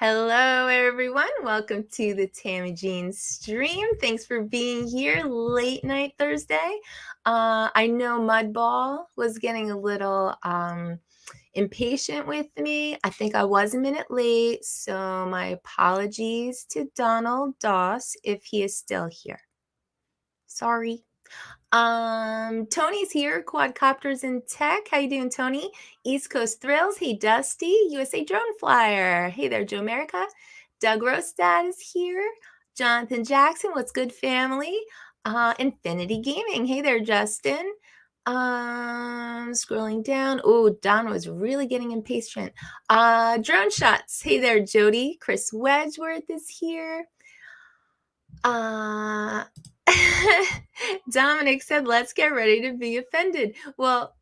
Hello, everyone. Welcome to the Tammie Jean stream. Thanks for being here late night Thursday. I know Mudball was getting a little impatient with me. I think I was a minute late, so my apologies to Donald Doss if he is still here. Sorry. Tony's here, Quadcopters and Tech. How you doing, Tony? East Coast Thrills. Hey, Dusty. USA Drone Flyer. Hey there, Joe America. Doug Rostad is here. Jonathan Jackson. What's good, family? Infinity Gaming. Hey there, Justin. Scrolling down. Oh, Don was really getting impatient. Drone Shots. Hey there, Jody. Chris Wedgeworth is here. Dominic said, let's get ready to be offended. Well,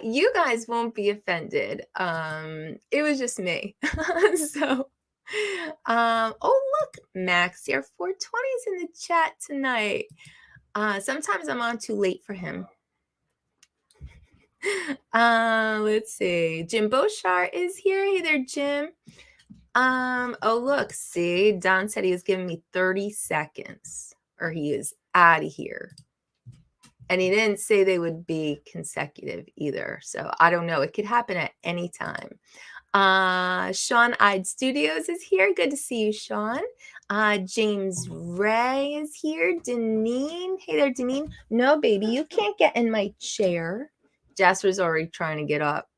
you guys won't be offended. It was just me. So, oh, look, Max here, 420's in the chat tonight. Sometimes I'm on too late for him. Let's see. Jim Boshar is here. Hey there, Jim. Oh, look, see, Don said he was giving me 30 seconds or he is out of here. And he didn't say they would be consecutive either. So I don't know. It could happen at any time. Sean Ide Studios is here. Good to see you, Sean. James Ray is here. Deneen. Hey there, Deneen. No, baby, you can't get in my chair. Jasper's already trying to get up.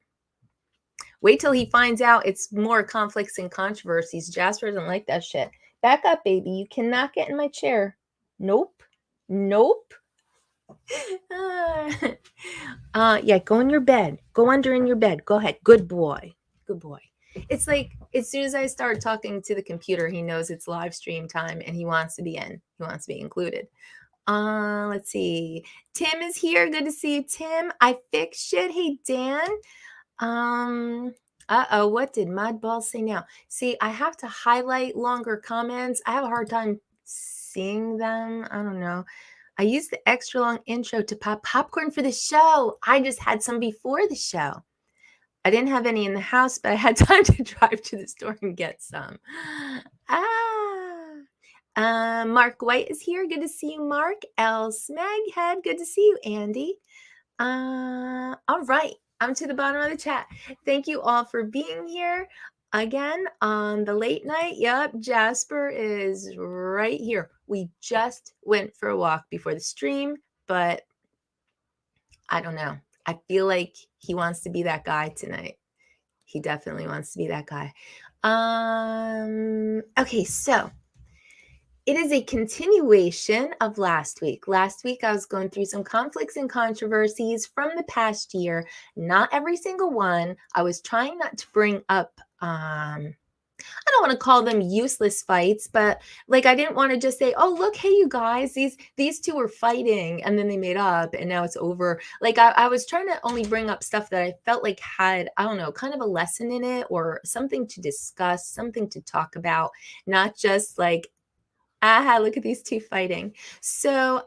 Wait till he finds out it's more conflicts and controversies. Jasper doesn't like that shit. Back up, baby. You cannot get in my chair. Nope. Nope. Yeah, go in your bed. Go under in your bed. Go ahead. Good boy. Good boy. It's like as soon as I start talking to the computer, he knows it's live stream time and he wants to be in. He wants to be included. Let's see. Tim is here. Good to see you, Tim. I fixed shit. Hey, Dan. What did Mudball say now? See, I have to highlight longer comments. I have a hard time seeing them. I don't know. I used the extra long intro to pop popcorn for the show. I just had some before the show. I didn't have any in the house, but I had time to drive to the store and get some. Mark White is here. Good to see you, Mark. L. Smaghead. Good to see you, Andy. All right. I'm to the bottom of the chat. Thank you all for being here again on the late night. Yep, Jasper is right here. We just went for a walk before the stream, but I don't know. I feel like he wants to be that guy tonight. He definitely wants to be that guy. Okay, so it is a continuation of last week. Last week, I was going through some conflicts and controversies from the past year. Not every single one. I was trying not to bring up, I don't want to call them useless fights, but like I didn't want to just say, oh, look, hey, you guys, these two were fighting and then they made up and now it's over. Like I was trying to only bring up stuff that I felt like had, I don't know, kind of a lesson in it or something to discuss, something to talk about, not just like, aha, look at these two fighting. So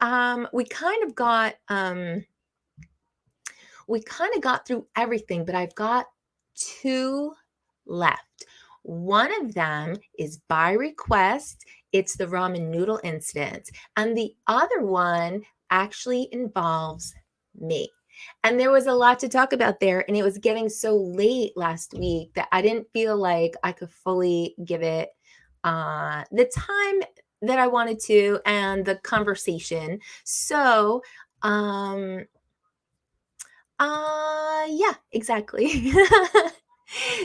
we kind of got through everything, but I've got two left. One of them is by request. It's the ramen noodle incident. And the other one actually involves me. And there was a lot to talk about there. And it was getting so late last week that I didn't feel like I could fully give it the time that I wanted to, and the conversation. So, yeah, exactly.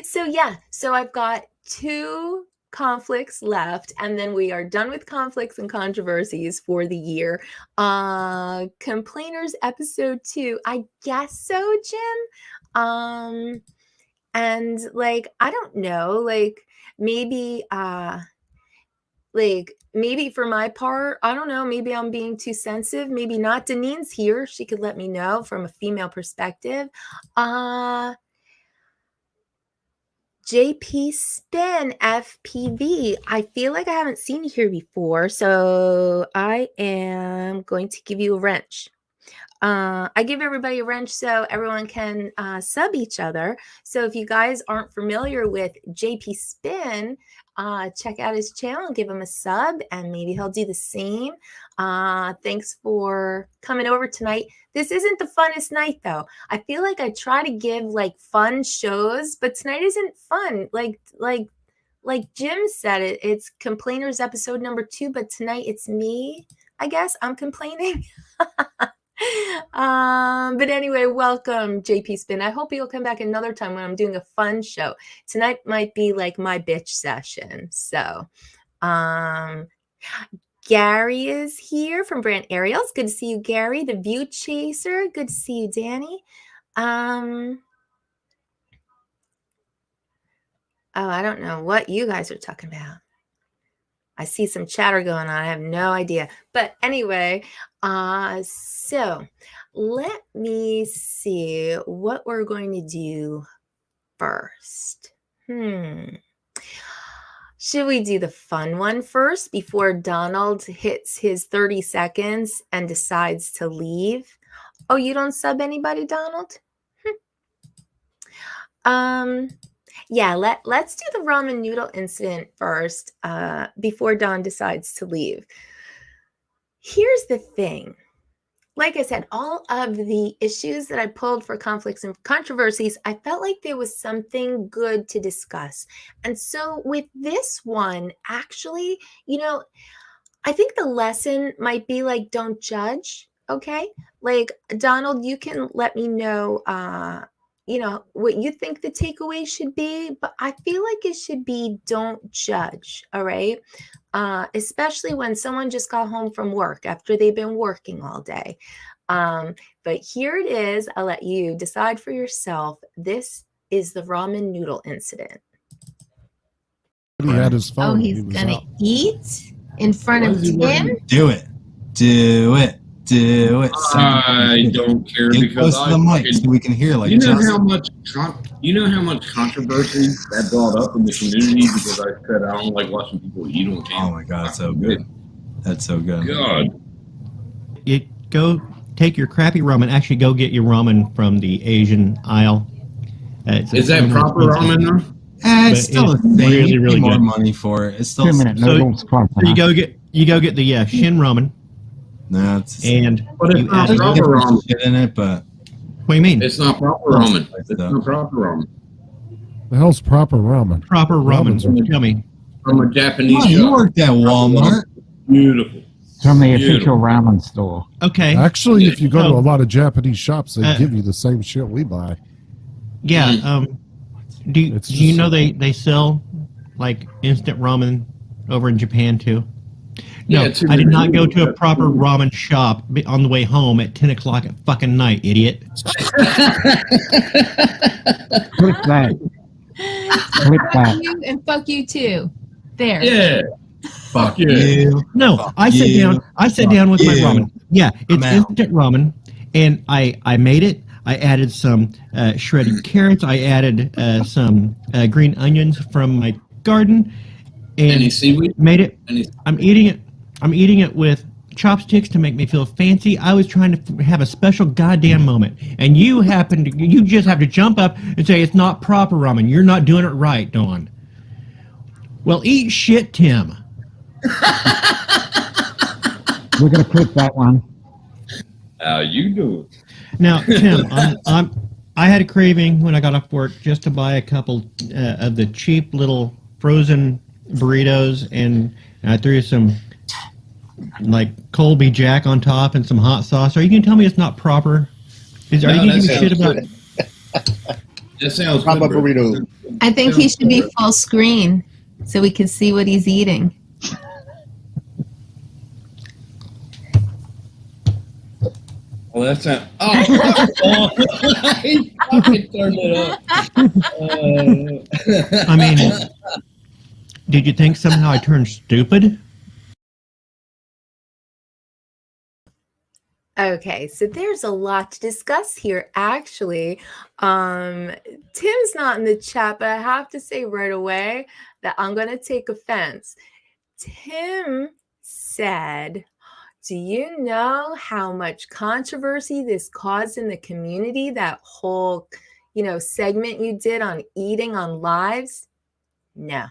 So I've got 2 conflicts left, and then we are done with conflicts and controversies for the year. Complainers episode 2, I guess so, Jim. And like, I don't know, like maybe maybe for my part, I don't know, maybe I'm being too sensitive, maybe not. Danine's here, she could let me know from a female perspective. JP Spin FPV, I feel like I haven't seen you here before, so I am going to give you a wrench. I give everybody a wrench so everyone can sub each other. So if you guys aren't familiar with JP Spin, check out his channel and give him a sub, and maybe he'll do the same. Thanks for coming over tonight. This isn't the funnest night, though. I feel like I try to give like fun shows, but tonight isn't fun. Like Jim said, it's Complainers episode number 2, but tonight it's me. I guess I'm complaining. But anyway, welcome JP Spin. I hope you'll come back another time when I'm doing a fun show. Tonight might be like my bitch session. So Gary is here from Brand Ariels. Good to see you, Gary. The View Chaser. Good to see you, Danny. Oh, I don't know what you guys are talking about. I see some chatter going on. I have no idea. But anyway, so let me see what we're going to do first. Should we do the fun one first before Donald hits his 30 seconds and decides to leave? Oh, you don't sub anybody, Donald? Yeah, let's do the ramen noodle incident first before Don decides to leave. Here's the thing. Like I said, all of the issues that I pulled for conflicts and controversies, I felt like there was something good to discuss. And so with this one, actually, you know, I think the lesson might be like, don't judge, okay? Like, Donald, you can let me know you know, what you think the takeaway should be, but I feel like it should be don't judge, all right? Especially when someone just got home from work after they've been working all day. But here it is. I'll let you decide for yourself. This is the ramen noodle incident. He had his phone. Oh, he's gonna eat in front of Tim? Do it. Do it. Do it. I don't care Get because close to the mic so we can hear. Like, you know how much controversy that brought up in the community because I said I don't like watching people eat on camera. Oh my god, that's so good. That's so good. God. You go take your crappy ramen. Actually, go get your ramen from the Asian aisle. Is that proper ramen though? It's still a thing. Really, really more good. money for it. It's still 2-minute So, noodles. so you go get the Shin ramen, no, it's and But it's you not add proper ramen. shit in it, but what do you mean? It's not proper ramen. It's not proper ramen. The hell's proper ramen? Proper ramen. Ramens Tell me. From a Japanese oh, you shop. worked at Walmart. Beautiful. From the Beautiful. official ramen store. Okay. Actually, if you go to So- a lot of Japanese shops, they give you the same shit we buy. Yeah. Do It's you just- know they sell like instant ramen over in Japan too? No, Yeah, too I did not many go to a people. proper ramen shop on the way home at 10 o'clock at fucking night, idiot. Click that. Click Fuck that. you and fuck you too. There. Yeah. Fuck Yeah. you. No, Fuck I sat you. down. I sat down with my you. ramen. Yeah, it's I'm out. instant ramen, and I made it. I added some shredded carrots. I added some green onions from my garden, and Any seaweed? made it. Any I'm eating it. I'm eating it with chopsticks to make me feel fancy. I was trying to have a special goddamn moment, and you just have to jump up and say it's not proper ramen. You're not doing it right, Dawn. Well, eat shit, Tim. We're going to click that one. How you doing? Now, Tim, I had a craving when I got off work just to buy a couple of the cheap little frozen burritos, and I threw some like Colby Jack on top and some hot sauce. Are you gonna tell me it's not proper? Are you gonna give me shit about? That sounds Proper good, bro. burrito. I think he should be full screen so we can see what he's eating. Oh, that sounds. Oh, he fucking turned it up. I mean, did you think somehow I turned stupid? Okay, so there's a lot to discuss here, actually. Tim's not in the chat, but I have to say right away that I'm going to take offense. Tim said, do you know how much controversy this caused in the community, that whole, segment you did on eating on lives? No.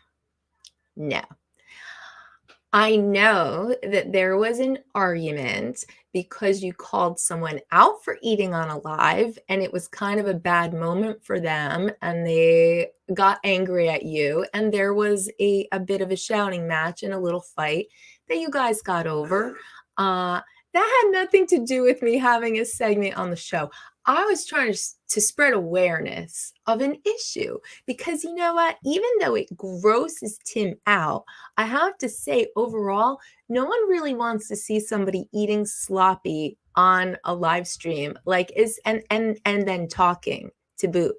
I know that there was an argument because you called someone out for eating on a live and it was kind of a bad moment for them and they got angry at you and there was a bit of a shouting match and a little fight that you guys got over. That had nothing to do with me having a segment on the show. I was trying to spread awareness of an issue because you know what? Even though it grosses Tim out, I have to say overall, no one really wants to see somebody eating sloppy on a live stream and then talking to boot.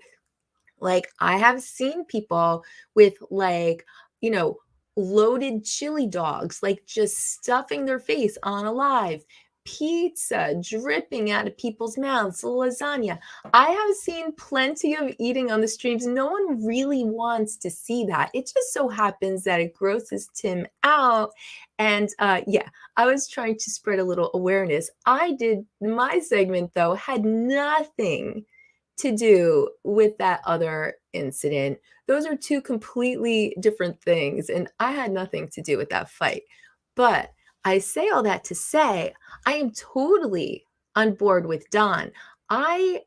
Like I have seen people with loaded chili dogs, like just stuffing their face on a live. Pizza dripping out of people's mouths, lasagna. I have seen plenty of eating on the streams. No one really wants to see that. It just so happens that it grosses Tim out. And I was trying to spread a little awareness. My segment, though, had nothing to do with that other incident. Those are two completely different things. And I had nothing to do with that fight. But I say all that to say, I am totally on board with Don. I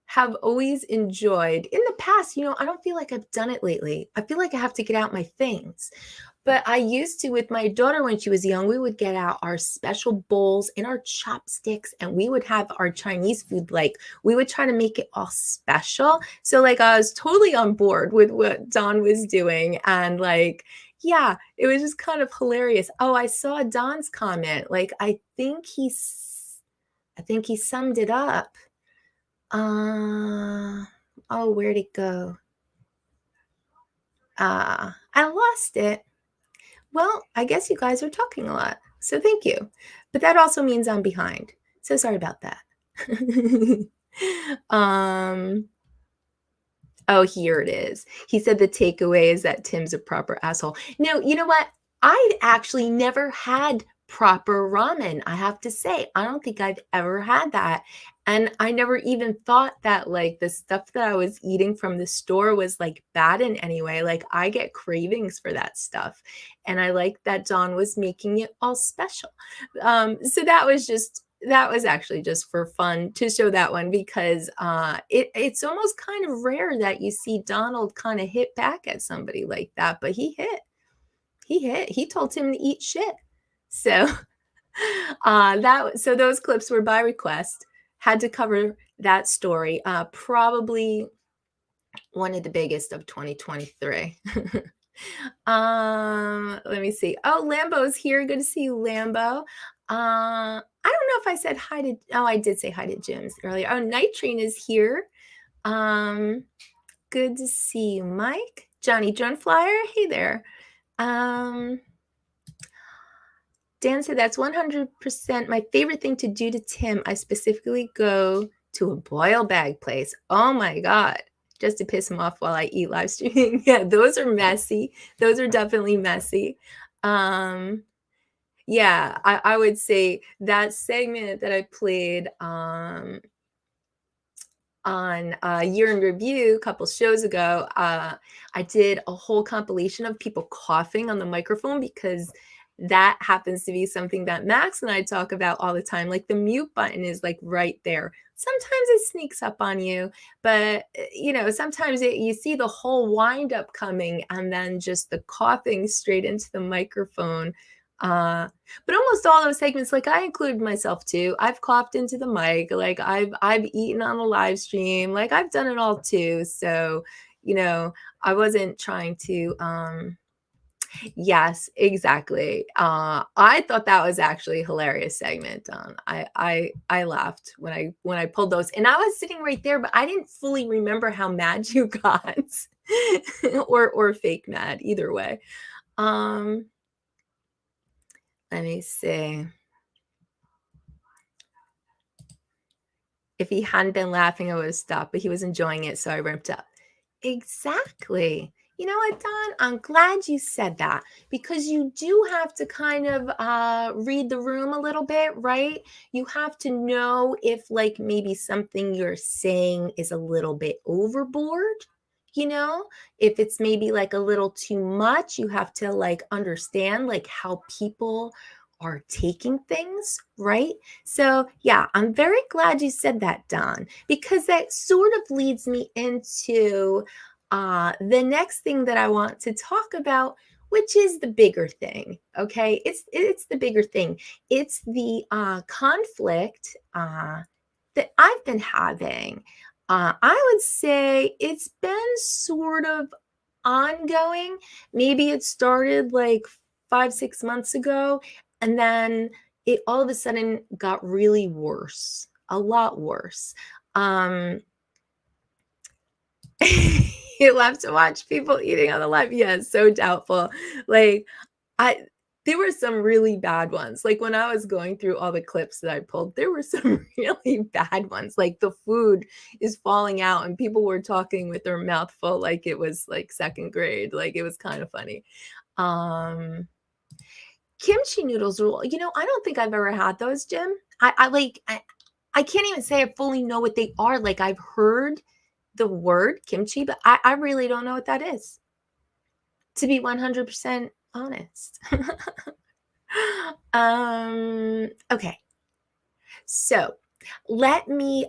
have always enjoyed, in the past, I don't feel like I've done it lately. I feel like I have to get out my things. But I used to with my daughter when she was young, we would get out our special bowls and our chopsticks and we would have our Chinese food. Like we would try to make it all special. So I was totally on board with what Don was doing. And yeah, it was just kind of hilarious. Oh, I saw Don's comment. I think he summed it up. Where'd it go? I lost it. Well, I guess you guys are talking a lot. So thank you. But that also means I'm behind. So sorry about that. Oh, here it is. He said the takeaway is that Tim's a proper asshole. No, you know what? I actually never had proper ramen, I have to say. I don't think I've ever had that. And I never even thought that the stuff that I was eating from the store was bad in any way. I get cravings for that stuff. And I like that Don was making it all special. So that was actually just for fun to show that one because it's almost kind of rare that you see Donald kind of hit back at somebody like that, but he told him to eat shit. So so those clips were by request. Had to cover that story. Probably one of the biggest of 2023. Let me see. Oh, Lambo's here. Good to see you, Lambo. I don't know if I said hi to, I did say hi to Jim's earlier. Oh, Night Train is here. Good to see you, Mike. Johnny Drone Flyer, hey there. Dan said that's 100% my favorite thing to do to Tim. I specifically go to a boil bag place. Oh my God. Just to piss him off while I eat live streaming. Yeah, those are messy. Those are definitely messy. Yeah, I would say that segment that I played on Year in Review a couple shows ago, I did a whole compilation of people coughing on the microphone because that happens to be something that Max and I talk about all the time. The mute button is right there. Sometimes it sneaks up on you, but sometimes you see the whole wind up coming and then just the coughing straight into the microphone. But almost all those segments, like I include myself too. I've coughed into the mic, like I've eaten on the live stream, like I've done it all too. So, you know, I wasn't trying to yes, exactly. I thought that was actually a hilarious segment. I laughed when I pulled those, and I was sitting right there, but I didn't fully remember how mad you got, or fake mad, either way. Let me see. If he hadn't been laughing, I would have stopped, but he was enjoying it, so I ramped up. Exactly. You know what, Don? I'm glad you said that, because you do have to kind of read the room a little bit, right? You have to know if like maybe something you're saying is a little bit overboard, you know? If it's maybe like a little too much, you have to like understand like how people are taking things, right? So yeah, I'm very glad you said that, Don, because that sort of leads me into the next thing that I want to talk about, which is the bigger thing. Okay, it's the bigger thing. It's the conflict that I've been having. I would say it's been sort of ongoing. Maybe it started like 5-6 months ago, and then it all of a sudden got really worse, a lot worse. You love to watch people eating on the live. Yeah, so doubtful. Like there were some really bad ones. Like when I was going through all the clips that I pulled, there were some really bad ones. Like the food is falling out and people were talking with their mouth full like it was like second grade. Like it was kind of funny. Kimchi noodles, you know, I don't think I've ever had those, Jim. I can't even say I fully know what they are. Like I've heard the word kimchi, but I really don't know what that is, to be 100% honest. Okay. So let me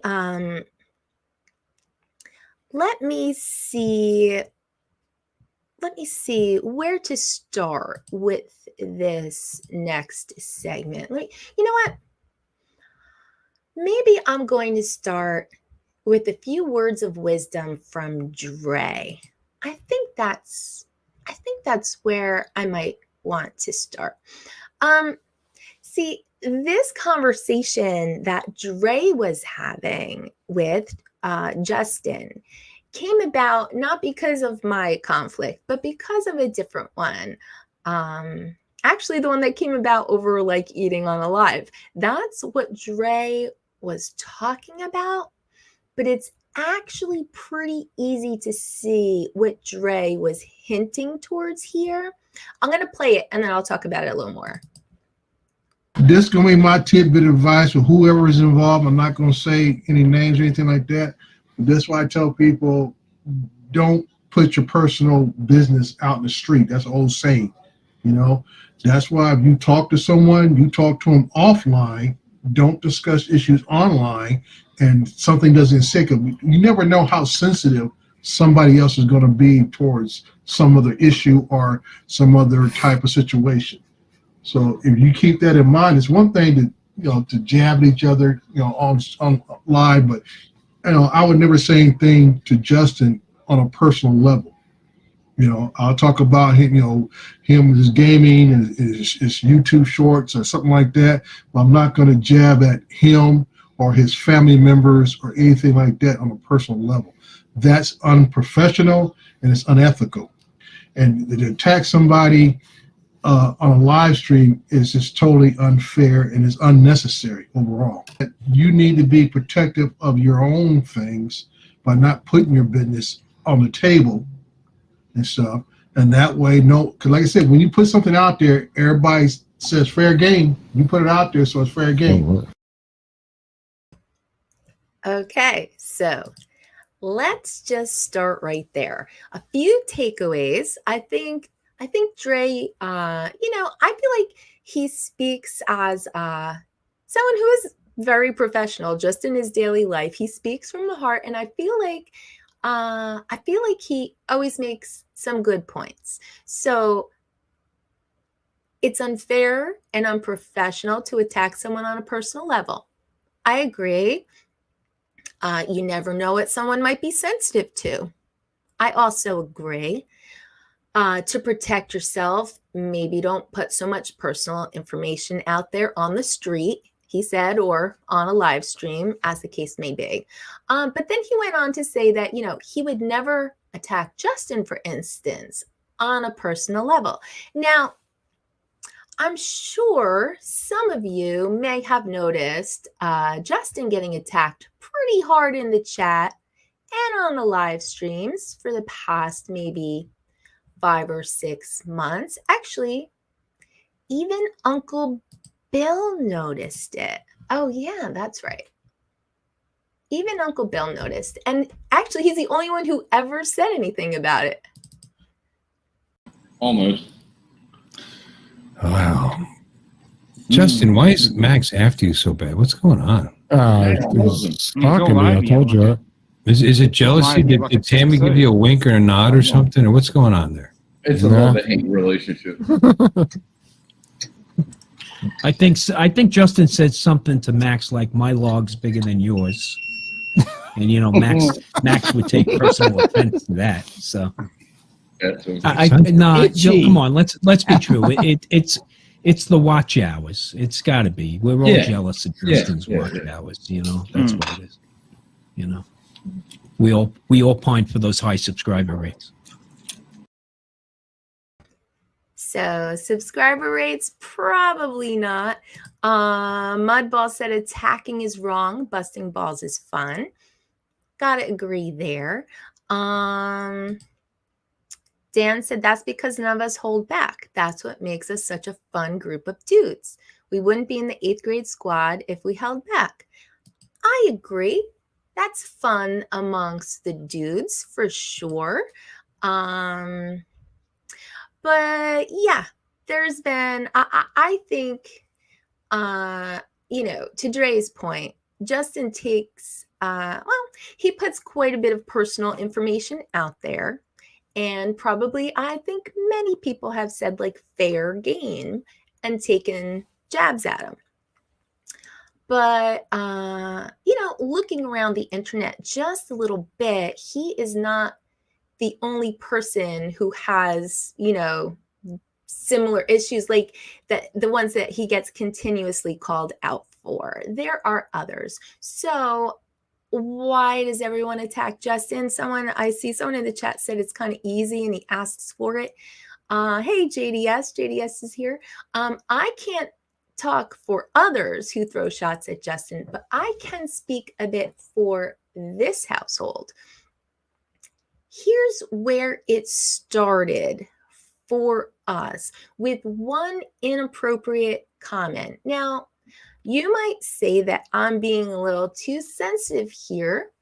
see where to start with this next segment. Like, you know what? Maybe I'm going to start with a few words of wisdom from Dre. I think that's where I might want to start. See, this conversation that Dre was having with Justin came about not because of my conflict, but because of a different one. Actually, the one that came about over like eating on a live. That's what Dre was talking about, but it's actually pretty easy to see what Dre was hinting towards here. I'm going to play it and then I'll talk about it a little more. This is going to be my tidbit of advice for whoever is involved. I'm not going to say any names or anything like that. That's why I tell people, don't put your personal business out in the street. That's an old saying, you know. That's why if you talk to someone, you talk to them offline. Don't discuss issues online, and something doesn't stick. You never know how sensitive somebody else is going to be towards some other issue or some other type of situation. So if you keep that in mind, it's one thing to, you know, to jab at each other, you know, on live, but you know, I would never say anything to Justin on a personal level. You know, I'll talk about him, you know, him, his gaming and his YouTube shorts or something like that, but I'm not going to jab at him or his family members or anything like that on a personal level. That's unprofessional and it's unethical. And to attack somebody on a live stream is just totally unfair and is unnecessary overall. You need to be protective of your own things by not putting your business on the table and stuff. And that way, because like I said, when you put something out there, everybody says fair game. You put it out there, so it's fair game. Okay, so let's just start right there. A few takeaways. I think Dre, you know, I feel like he speaks as someone who is very professional just in his daily life. He speaks from the heart, and I feel like he always makes some good points. So it's unfair and unprofessional to attack someone on a personal level. I agree. You never know what someone might be sensitive to. I also agree. To protect yourself, maybe don't put so much personal information out there on the street, he said, or on a live stream, as the case may be. But then he went on to say that, he would never attack Justin, for instance, on a personal level. Now, I'm sure some of you may have noticed Justin getting attacked pretty hard in the chat and on the live streams for the past maybe 5 or 6 months. Actually, even Uncle Bill noticed it. Oh, yeah, that's right. Even Uncle Bill noticed. And actually, he's the only one who ever said anything about it. Almost. Wow. Justin, why is Max after you so bad? What's going on? He's stalking me. I told you. Is it jealousy? Did Tammie give you a wink or a nod or something? Or what's going on there? It's a love-hate relationship. I think Justin said something to Max like, "My log's bigger than yours," and Max would take personal offense to that. So, come on, let's be true. It's the watch hours. It's got to be. We're all jealous of Justin's watch hours. That's what it is. We all pine for those high subscriber rates. So subscriber rates, probably not. Mudball said attacking is wrong. Busting balls is fun. Gotta agree there. Dan said that's because none of us hold back. That's what makes us such a fun group of dudes. We wouldn't be in the 8th grade squad if we held back. I agree. That's fun amongst the dudes for sure. But yeah, there's been, I think, to Dre's point, Justin takes, he puts quite a bit of personal information out there. And probably, I think many people have said like fair game and taken jabs at him. But, looking around the internet just a little bit, he is not the only person who has, similar issues like that, the ones that he gets continuously called out for. There are others. So why does everyone attack Justin? I see someone in the chat said it's kind of easy and he asks for it. Hey, JDS is here. I can't talk for others who throw shots at Justin, but I can speak a bit for this household. Here's where it started for us with one inappropriate comment. Now, you might say that I'm being a little too sensitive here,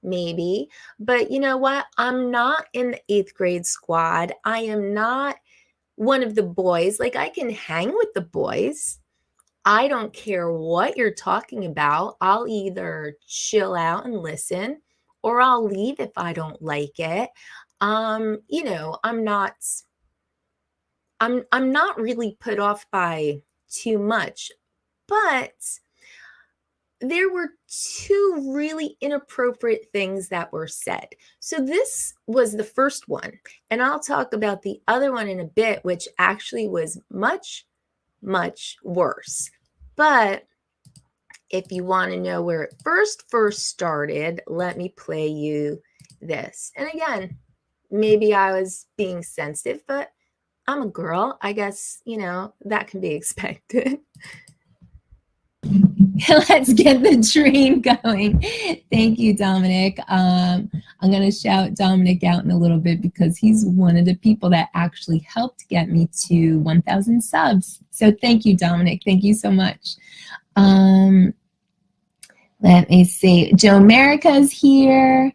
maybe, but you know what? I'm not in the 8th grade squad. I am not one of the boys. Like, I can hang with the boys. I don't care what you're talking about. I'll either chill out and listen, or I'll leave if I don't like it. I'm not really put off by too much, but there were 2 really inappropriate things that were said. So this was the first one, and I'll talk about the other one in a bit, which actually was much, much worse. But if you want to know where it first started, let me play you this. And again, maybe I was being sensitive, but I'm a girl. I guess, that can be expected. Let's get the train going. Thank you, Dominic. I'm going to shout Dominic out in a little bit because he's one of the people that actually helped get me to 1,000 subs. So thank you, Dominic. Thank you so much. Let me see. Joe America's here.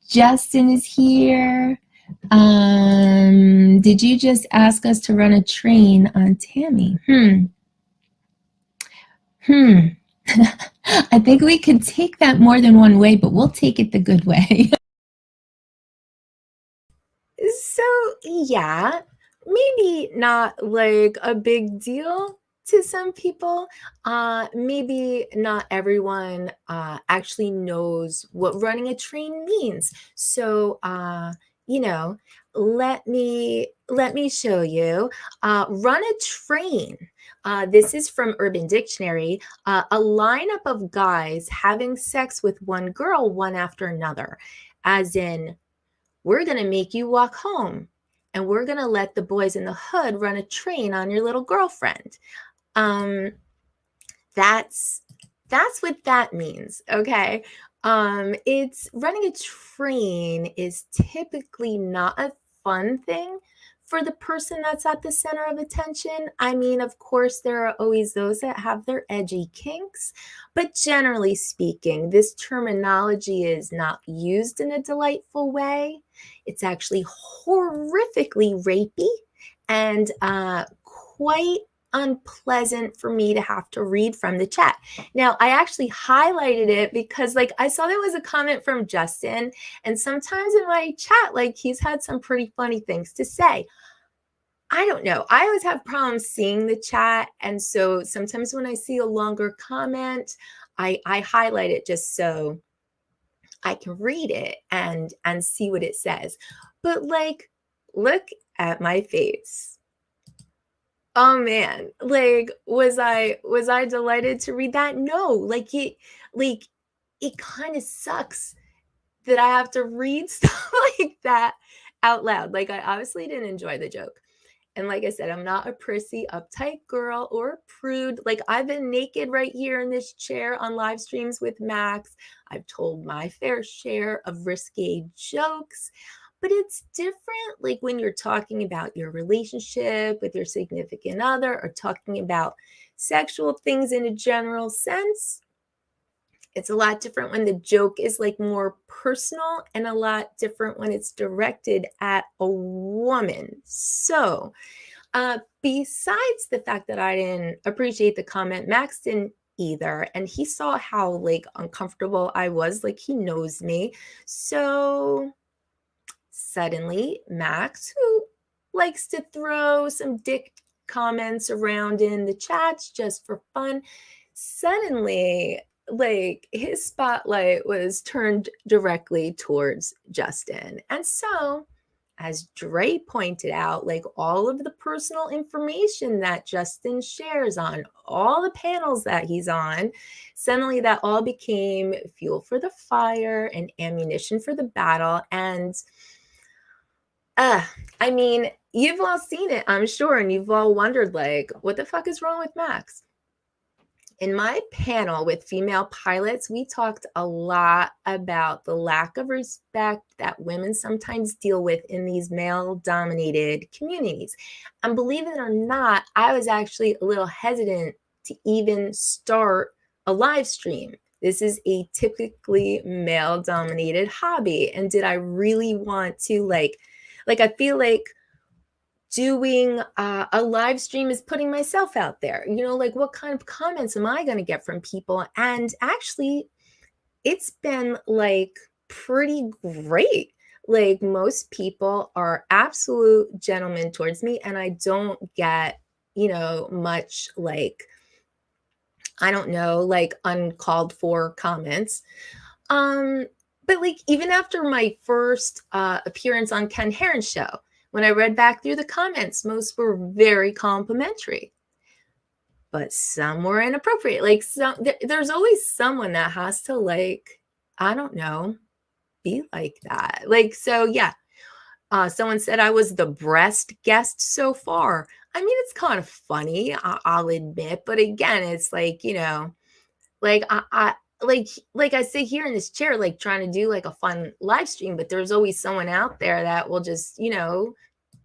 Justin is here. Did you just ask us to run a train on Tammie? I think we could take that more than one way, but we'll take it the good way. So, yeah, maybe not like a big deal to some people. Maybe not everyone actually knows what running a train means. So, you know, let me show you. Run a train. This is from Urban Dictionary. A lineup of guys having sex with one girl, one after another, as in, we're going to make you walk home and we're going to let the boys in the hood run a train on your little girlfriend. That's what that means. Okay. It's running a train is typically not a fun thing for the person that's at the center of attention. I mean, of course, there are always those that have their edgy kinks, but generally speaking, this terminology is not used in a delightful way. It's actually horrifically rapey and quite unpleasant for me to have to read from the chat. Now, I actually highlighted it because like I saw there was a comment from Justin, and sometimes in my chat, like he's had some pretty funny things to say. I don't know. I always have problems seeing the chat. And so sometimes when I see a longer comment, I highlight it just so I can read it and see what it says. But like, look at my face. Oh man, like was I delighted to read that? No, like it kind of sucks that I have to read stuff like that out loud. Like I obviously didn't enjoy the joke. And like I said, I'm not a prissy, uptight girl or a prude. Like I've been naked right here in this chair on live streams with Max. I've told my fair share of risque jokes. But it's different like when you're talking about your relationship with your significant other or talking about sexual things in a general sense. It's a lot different when the joke is like more personal and a lot different when it's directed at a woman. So besides the fact that I didn't appreciate the comment, Max didn't either. And he saw how like uncomfortable I was. Like he knows me. So suddenly, Max, who likes to throw some dick comments around in the chats just for fun, suddenly, like, his spotlight was turned directly towards Justin. And so, as Dre pointed out, like, all of the personal information that Justin shares on all the panels that he's on, suddenly that all became fuel for the fire and ammunition for the battle. And I mean, you've all seen it, I'm sure, and you've all wondered, like, what the fuck is wrong with Max? In my panel with female pilots, we talked a lot about the lack of respect that women sometimes deal with in these male-dominated communities. And believe it or not, I was actually a little hesitant to even start a live stream. This is a typically male-dominated hobby. And did I really want to, like I feel like doing a live stream is putting myself out there. You know, like what kind of comments am I going to get from people? And actually, it's been like pretty great. Like most people are absolute gentlemen towards me, and I don't get, you know, much like, I don't know, like uncalled for comments. But like even after my first appearance on Ken Heron's show, when I read back through the comments, most were very complimentary, but some were inappropriate. Like there's always someone that has to like, I don't know, be like that. Like, so yeah, someone said I was the breast guest so far. I mean, it's kind of funny, I'll admit, but again, it's like, you know, like I like I sit here in this chair, like trying to do like a fun live stream, but there's always someone out there that will just, you know,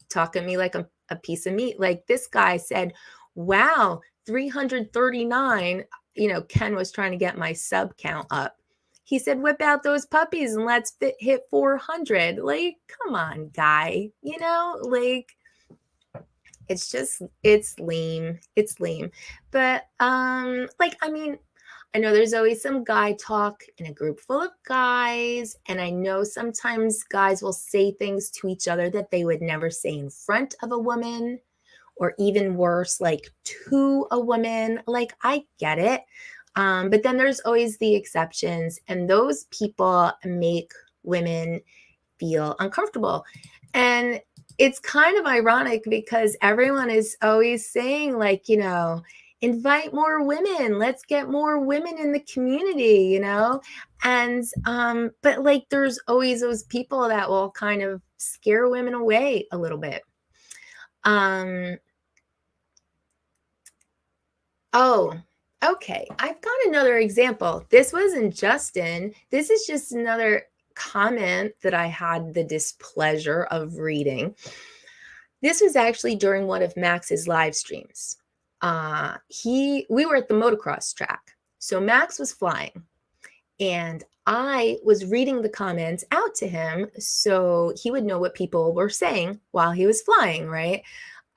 talk at me like a piece of meat. Like this guy said, wow, 339, you know, Ken was trying to get my sub count up. He said, whip out those puppies and let's hit 400. Like, come on, guy, you know, like, it's just, it's lame. It's lame. But, like, I mean, I know there's always some guy talk in a group full of guys, and I know sometimes guys will say things to each other that they would never say in front of a woman, or even worse, like to a woman. Like, I get it. But then there's always the exceptions, and those people make women feel uncomfortable. And it's kind of ironic because everyone is always saying, like, you know, invite more women, let's get more women in the community, you know. And but like there's always those people that will kind of scare women away a little bit. Oh, okay, I've got another example. This wasn't Justin, this is just another comment that I had the displeasure of reading. This was actually during one of Max's live streams. We were at the motocross track. So Max was flying and I was reading the comments out to him so he would know what people were saying while he was flying, right?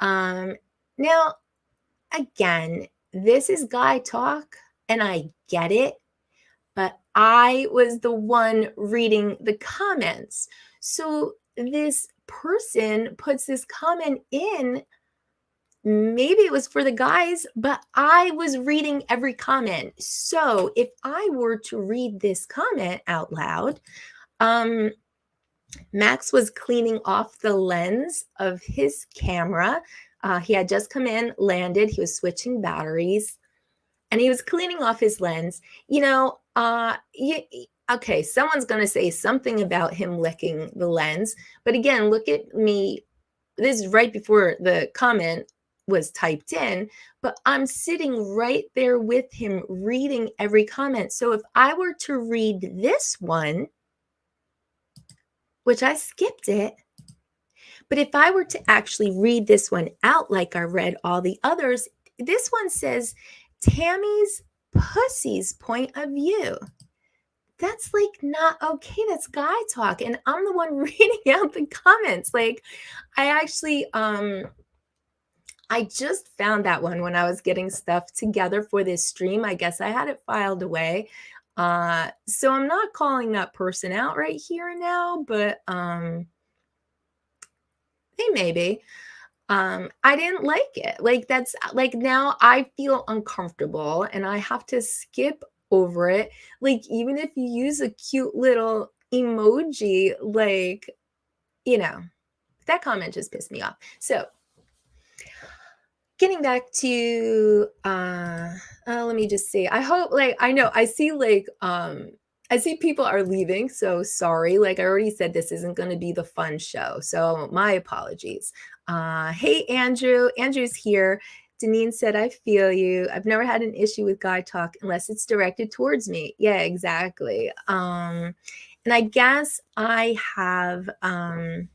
Now, again, this is guy talk and I get it, but I was the one reading the comments. So this person puts this comment in. Maybe it was for the guys, but I was reading every comment. So if I were to read this comment out loud, Max was cleaning off the lens of his camera. He had just come in, landed, he was switching batteries, and he was cleaning off his lens. You know, okay, someone's going to say something about him licking the lens. But again, look at me. This is right before the comment was typed in, but I'm sitting right there with him reading every comment. So if I were to read this one, which I skipped it, but if I were to actually read this one out like I read all the others, this one says Tammie's pussy's point of view. That's like not okay. That's guy talk. And I'm the one reading out the comments. Like I actually, I just found that one when I was getting stuff together for this stream. I guess I had it filed away. So I'm not calling that person out right here and now, but they may be. I didn't like it. Like that's like now I feel uncomfortable and I have to skip over it. Like even if you use a cute little emoji, like, you know, that comment just pissed me off. So getting back to let me just see. I hope, like, I know I see like I see people are leaving, so sorry. Like I already said, this isn't going to be the fun show, so my apologies. Hey Andrew, Andrew's here. Deneen said, I feel you. I've never had an issue with guy talk unless it's directed towards me. Yeah, exactly. And I guess I have I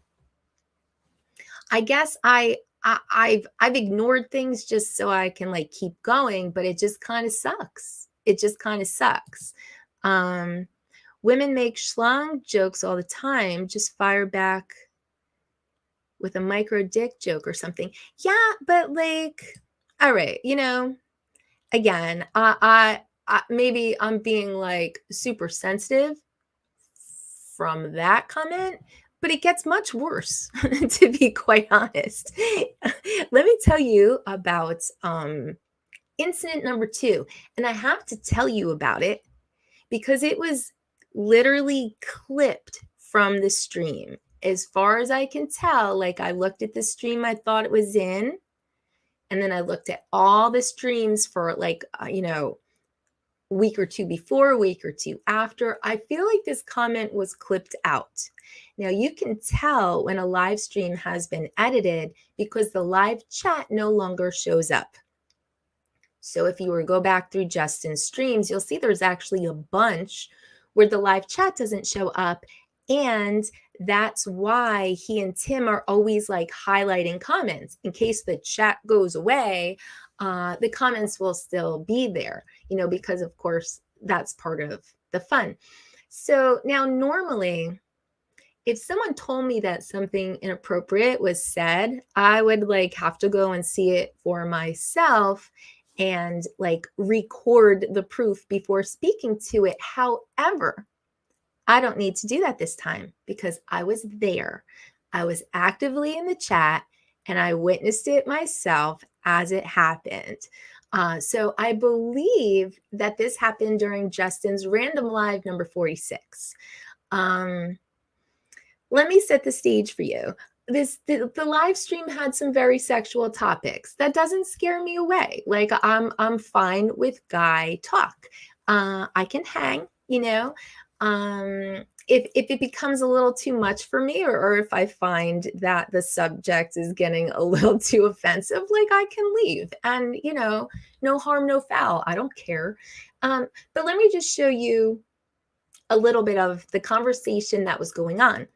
guess I've ignored things just so I can like keep going, but it just kind of sucks. It just kind of sucks. Women make schlong jokes all the time. Just fire back with a micro dick joke or something. Yeah, but like, all right, you know, again, I maybe I'm being like super sensitive from that comment, but it gets much worse, to be quite honest. Let me tell you about incident number 2. And I have to tell you about it because it was literally clipped from the stream. As far as I can tell, like I looked at the stream I thought it was in, and then I looked at all the streams for like, you know, a week or two before, a week or two after. I feel like this comment was clipped out. Now you can tell when a live stream has been edited because the live chat no longer shows up. So if you were to go back through Justin's streams, you'll see there's actually a bunch where the live chat doesn't show up. And that's why he and Tim are always like highlighting comments in case the chat goes away. The comments will still be there, you know, because of course that's part of the fun. So now normally if someone told me that something inappropriate was said, I would like have to go and see it for myself. and like record the proof before speaking to it. However, I don't need to do that this time because I was there. I was actively in the chat and I witnessed it myself as it happened. So I believe that this happened during Justin's random live number 46. Let me set the stage for you. The live stream had some very sexual topics. That doesn't scare me away. Like I'm fine with guy talk. I can hang, you know. If it becomes a little too much for me, or if I find that the subject is getting a little too offensive, like I can leave, and you know, no harm, no foul. I don't care. But let me just show you a little bit of the conversation that was going on.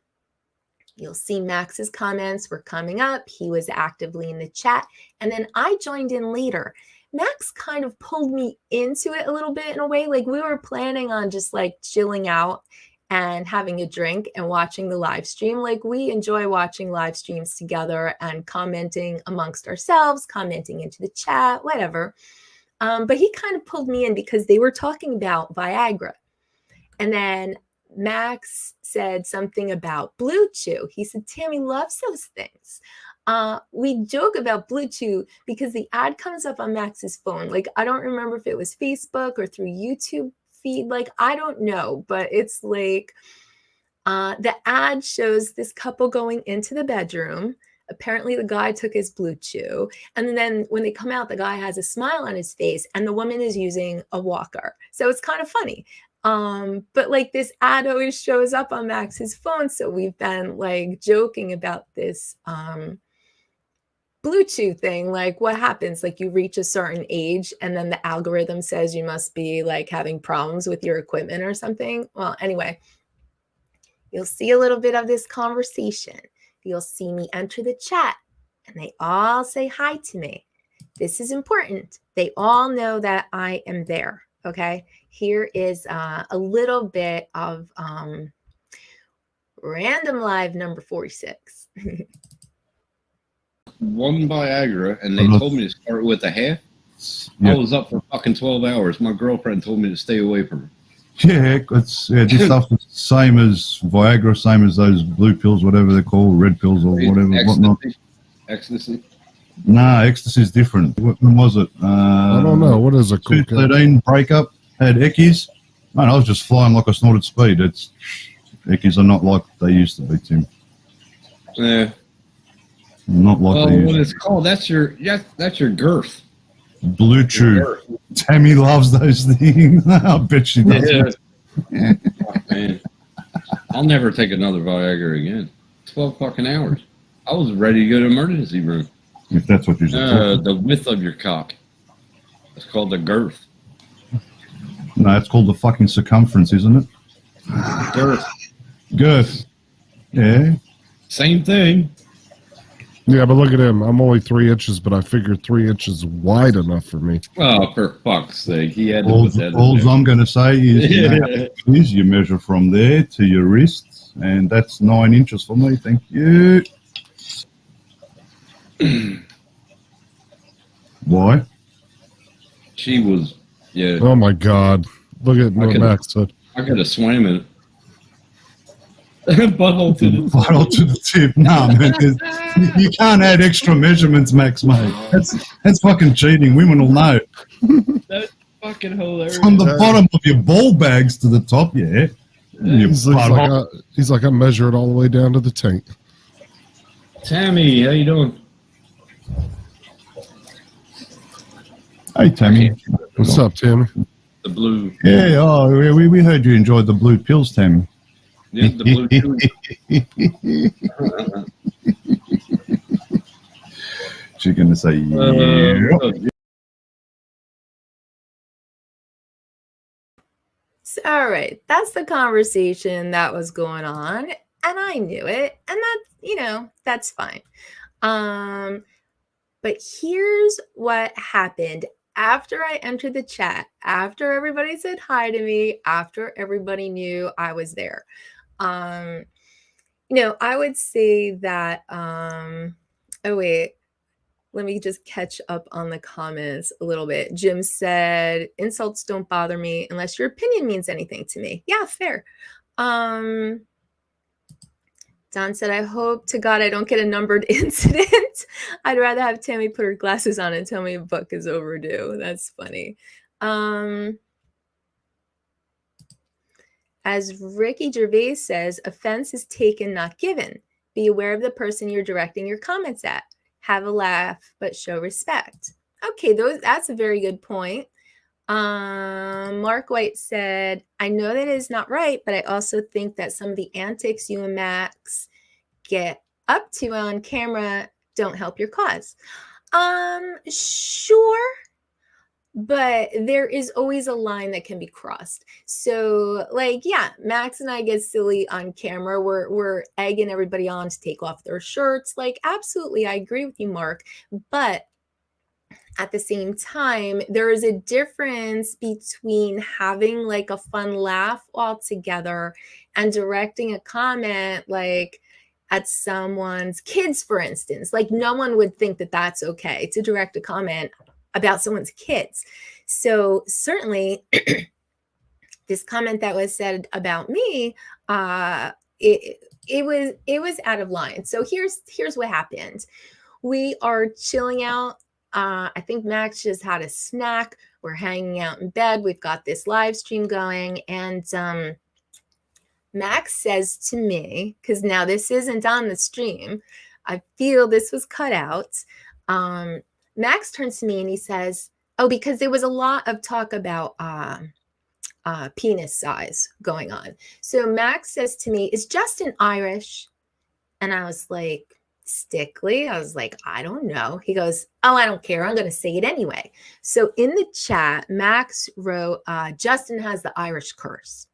You'll see Max's comments were coming up. He was actively in the chat. And then I joined in later. Max kind of pulled me into it a little bit in a way. Like we were planning on just like chilling out and having a drink and watching the live stream. Like we enjoy watching live streams together and commenting amongst ourselves, commenting into the chat, whatever. But he kind of pulled me in because they were talking about Viagra. And then Max said something about Blue Chew. He said, Tammie loves those things. We joke about Blue Chew because the ad comes up on Max's phone. Like, I don't remember if it was Facebook or through YouTube feed. Like, I don't know, but it's like the ad shows this couple going into the bedroom. Apparently the guy took his Blue Chew. And then when they come out, the guy has a smile on his face and the woman is using a walker. So it's kind of funny. But like this ad always shows up on Max's phone. So we've been like joking about this Blue Chew thing. Like what happens? Like you reach a certain age and then the algorithm says you must be like having problems with your equipment or something. Well, anyway, you'll see a little bit of this conversation. You'll see me enter the chat and they all say hi to me. This is important. They all know that I am there. Okay, here is a little bit of random live number 46. One Viagra, and they told me to start with a half. Yeah. I was up for fucking 12 hours. My girlfriend told me to stay away from her. Yeah, this stuff is same as Viagra, same as those blue pills, whatever they're called, red pills or whatever, whatnot. Ecstasy. Nah, ecstasy is different. When was it? I don't know. What is it? 2013 breakup. Had eckies. Man, I was just flying like I snorted speed. Eckies are not like they used to be, Tim. Yeah. Not like Well, they used what to it's called, that's your girth. Blue Chew. Tammie loves those things. I bet she does. Yeah. Oh, man. I'll never take another Viagra again. 12 fucking hours. I was ready to go to the emergency room. If that's what you're saying. The width of your cock. It's called the girth. No, it's called the fucking circumference, isn't it? Girth. Girth. Yeah. Same thing. Yeah, but look at him. I'm only 3 inches, but I figured 3 inches wide enough for me. Oh, for fuck's sake. He had to All put that in there. I'm going to say is you measure from there to your wrist, and that's 9 inches for me. Thank you. Why? She was, yeah. Oh my God! Look at what Max said. I could have swam in it. Butthole to the tip. Butthole to the tip. No, man. You can't add extra measurements, Max, mate. That's fucking cheating. Women will know. That's fucking hilarious. From the bottom of your ball bags to the top, yeah. He's like, I measure it all the way down to the tank. Tammie, how you doing? Hey, Tammie. What's up, Tammie? The blue. Yeah, we heard you enjoyed the blue pills, Tammie. Yeah, the blue chew. She's going to say, yeah. So, all right, that's the conversation that was going on, and I knew it, and that's fine. But here's what happened after I entered the chat, after everybody said hi to me, after everybody knew I was there. I would say that, let me just catch up on the comments a little bit. Jim said, insults don't bother me unless your opinion means anything to me. Yeah, fair. Don said, I hope to God I don't get a numbered incident. I'd rather have Tammie put her glasses on and tell me a book is overdue. That's funny. As Ricky Gervais says, offense is taken, not given. Be aware of the person you're directing your comments at. Have a laugh, but show respect. Okay, that's a very good point. Mark White said, I know that is not right, but I also think that some of the antics you and Max get up to on camera don't help your cause. Sure. But there is always a line that can be crossed. So, like, yeah, Max and I get silly on camera. We're egging everybody on to take off their shirts. Like, absolutely, I agree with you, Mark. But at the same time, there is a difference between having like a fun laugh all together and directing a comment like at someone's kids, for instance. Like, no one would think that that's okay to direct a comment about someone's kids. So certainly this comment that was said about me, it was out of line. So here's what happened. We are chilling out. I think Max just had a snack. We're hanging out in bed. We've got this live stream going. And Max says to me, because now this isn't on the stream, I feel this was cut out. Max turns to me and he says, oh, because there was a lot of talk about penis size going on. So Max says to me, is Justin Irish? And I was like, Stickley? I was like, I don't know. He goes, oh, I don't care. I'm going to say it anyway. So in the chat, Max wrote, Justin has the Irish curse.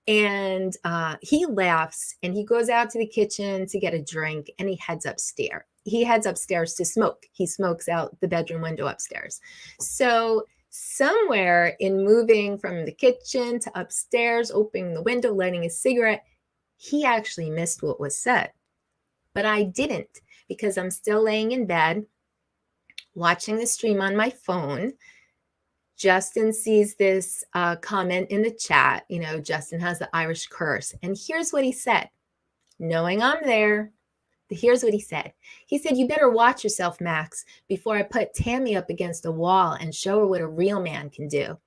And he laughs and he goes out to the kitchen to get a drink and he heads upstairs. He heads upstairs to smoke. He smokes out the bedroom window upstairs. So somewhere in moving from the kitchen to upstairs, opening the window, lighting a cigarette, he actually missed what was said. But I didn't, because I'm still laying in bed, watching the stream on my phone. Justin sees this comment in the chat, you know, Justin has the Irish curse. And here's what he said. Knowing I'm there, here's what he said. He said, you better watch yourself, Max, before I put Tammie up against a wall and show her what a real man can do.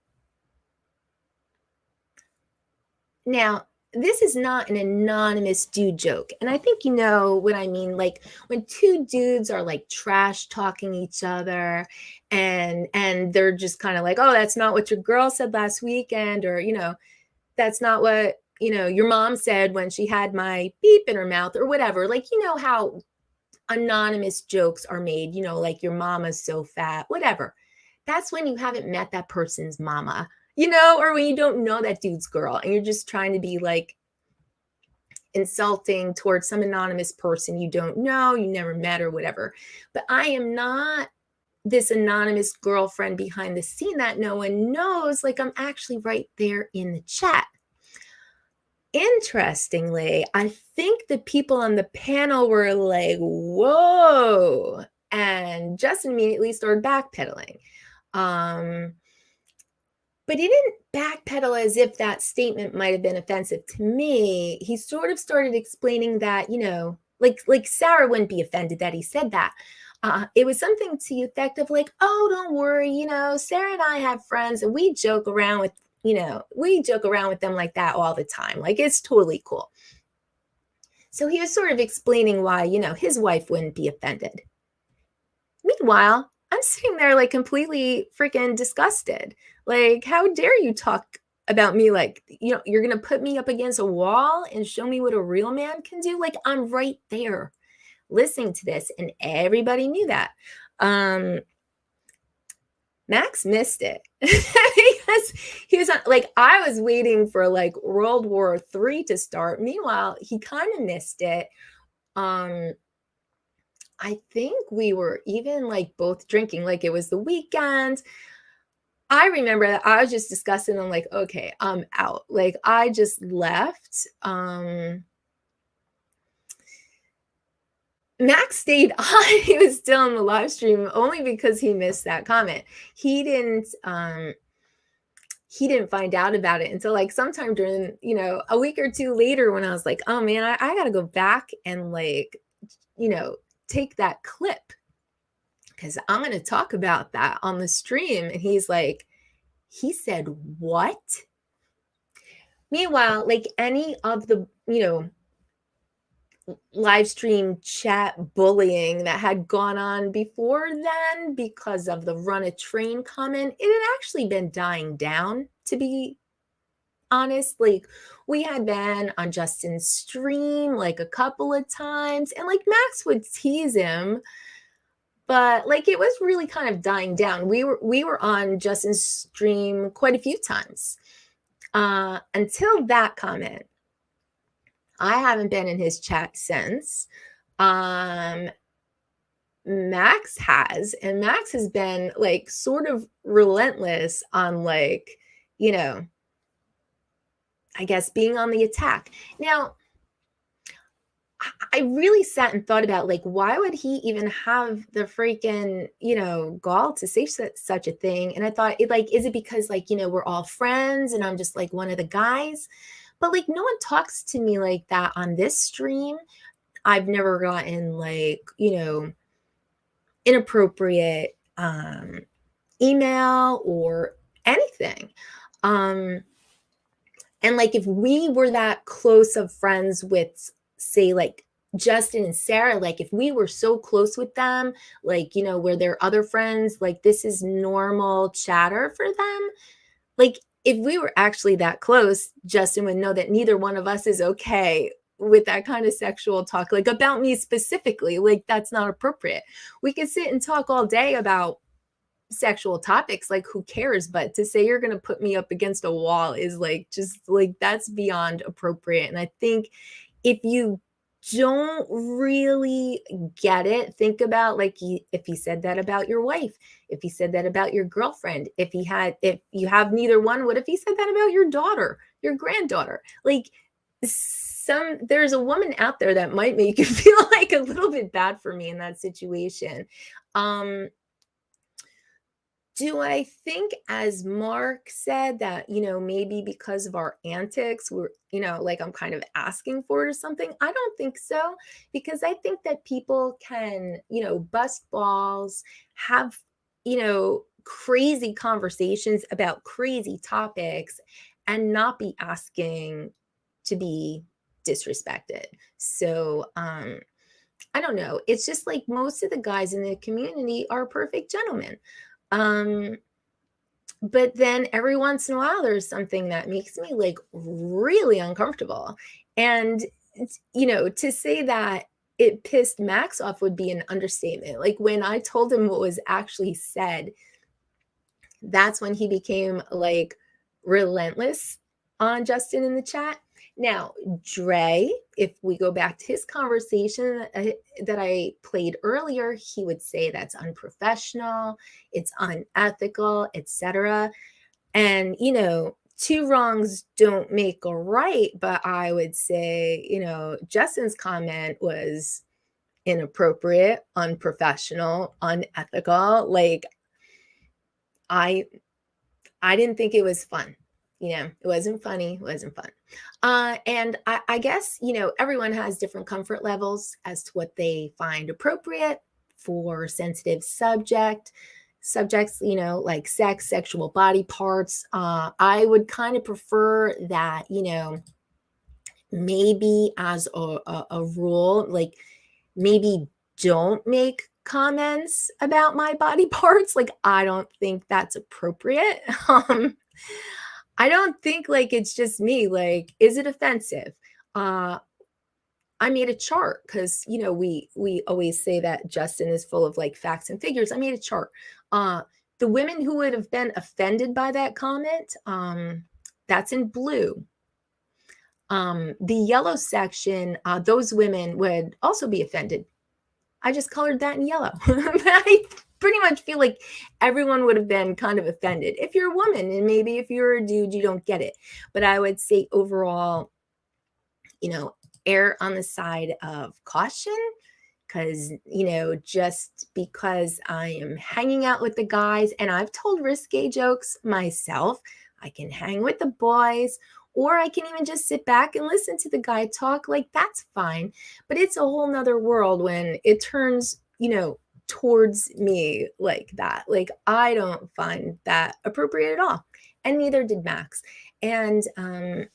Now, this is not an anonymous dude joke. And I think you know what I mean. Like when two dudes are like trash talking each other and they're just kind of like, oh, that's not what your girl said last weekend. Or, you know, that's not what, you know, your mom said when she had my beep in her mouth or whatever. Like, you know how anonymous jokes are made, you know, like your mama's so fat, whatever. That's when you haven't met that person's mama, you know, or when you don't know that dude's girl and you're just trying to be like insulting towards some anonymous person you don't know, you never met or whatever. But I am not this anonymous girlfriend behind the scene that no one knows. Like I'm actually right there in the chat. Interestingly, I think the people on the panel were like, whoa, and Justin immediately started backpedaling. But he didn't backpedal as if that statement might have been offensive to me. He sort of started explaining that, you know, like Sarah wouldn't be offended that he said that. It was something to the effect of like, oh, don't worry, you know, Sarah and I have friends and we joke around with, you know, we joke around with them like that all the time. Like it's totally cool. So he was sort of explaining why, you know, his wife wouldn't be offended. Meanwhile, I'm sitting there like completely freaking disgusted. Like, how dare you talk about me like, you know, you're going to put me up against a wall and show me what a real man can do? Like, I'm right there listening to this, and everybody knew that. Max missed it because he was like, I was waiting for like World War III to start. Meanwhile, he kind of missed it. I think we were even like both drinking, like it was the weekend. I remember that I was just discussing. I'm like, okay, I'm out. Like I just left. Max stayed on. He was still in the live stream only because he missed that comment. He didn't find out about it until like sometime during, a week or two later when I was like, oh man, I gotta go back and like, take that clip because I'm gonna talk about that on the stream. And he's like, he said, what? Meanwhile, like any of the, live stream chat bullying that had gone on before then because of the run a train comment, it had actually been dying down, to be honest. Like we had been on Justin's stream like a couple of times and like Max would tease him, but like it was really kind of dying down. We were on Justin's stream quite a few times until that comment. I haven't been in his chat since. Max has, and Max has been like sort of relentless on like, I guess being on the attack. Now, I really sat and thought about like, why would he even have the freaking, gall to say such a thing? And I thought, is it because like, we're all friends and I'm just like one of the guys? But like no one talks to me like that on this stream. I've never gotten like, inappropriate email or anything. And like if we were that close of friends with, say, like Justin and Sarah, like if we were so close with them, like, where they're other friends, like this is normal chatter for them. Like if we were actually that close, Justin would know that neither one of us is okay with that kind of sexual talk, like about me specifically. Like that's not appropriate. We could sit and talk all day about sexual topics, like who cares? But to say you're going to put me up against a wall is like, just like, that's beyond appropriate. And I think if you don't really get it, think about like if he said that about your wife, if he said that about your girlfriend, if you have neither one, what if he said that about your daughter, your granddaughter? Like there's a woman out there that might make you feel like a little bit bad for me in that situation. Do I think, as Mark said, that, maybe because of our antics, we're, like I'm kind of asking for it or something? I don't think so, because I think that people can, bust balls, have, crazy conversations about crazy topics and not be asking to be disrespected. So, I don't know. It's just like most of the guys in the community are perfect gentlemen. But then every once in a while, there's something that makes me like really uncomfortable. And, to say that it pissed Max off would be an understatement. Like when I told him what was actually said, that's when he became like relentless on Justin in the chat. Now, Dre, if we go back to his conversation that I played earlier, he would say that's unprofessional, it's unethical, etc. And, two wrongs don't make a right, but I would say, Justin's comment was inappropriate, unprofessional, unethical. Like, I didn't think it was fun. It wasn't funny. It wasn't fun. And I guess, everyone has different comfort levels as to what they find appropriate for sensitive subjects, like sex, sexual body parts. I would kind of prefer that, maybe as a rule, like maybe don't make comments about my body parts. Like, I don't think that's appropriate. I don't think like it's just me. Like, is it offensive? I made a chart because, we always say that Justin is full of like facts and figures. I made a chart. The women who would have been offended by that comment, that's in blue. The yellow section, those women would also be offended. I just colored that in yellow. But I pretty much feel like everyone would have been kind of offended. If you're a woman, and maybe if you're a dude, you don't get it. But I would say overall, err on the side of caution because, just because I am hanging out with the guys, and I've told risque jokes myself, I can hang with the boys, or I can even just sit back and listen to the guy talk. Like, that's fine. But it's a whole nother world when it turns, towards me like that. Like, I don't find that appropriate at all. And neither did Max. And I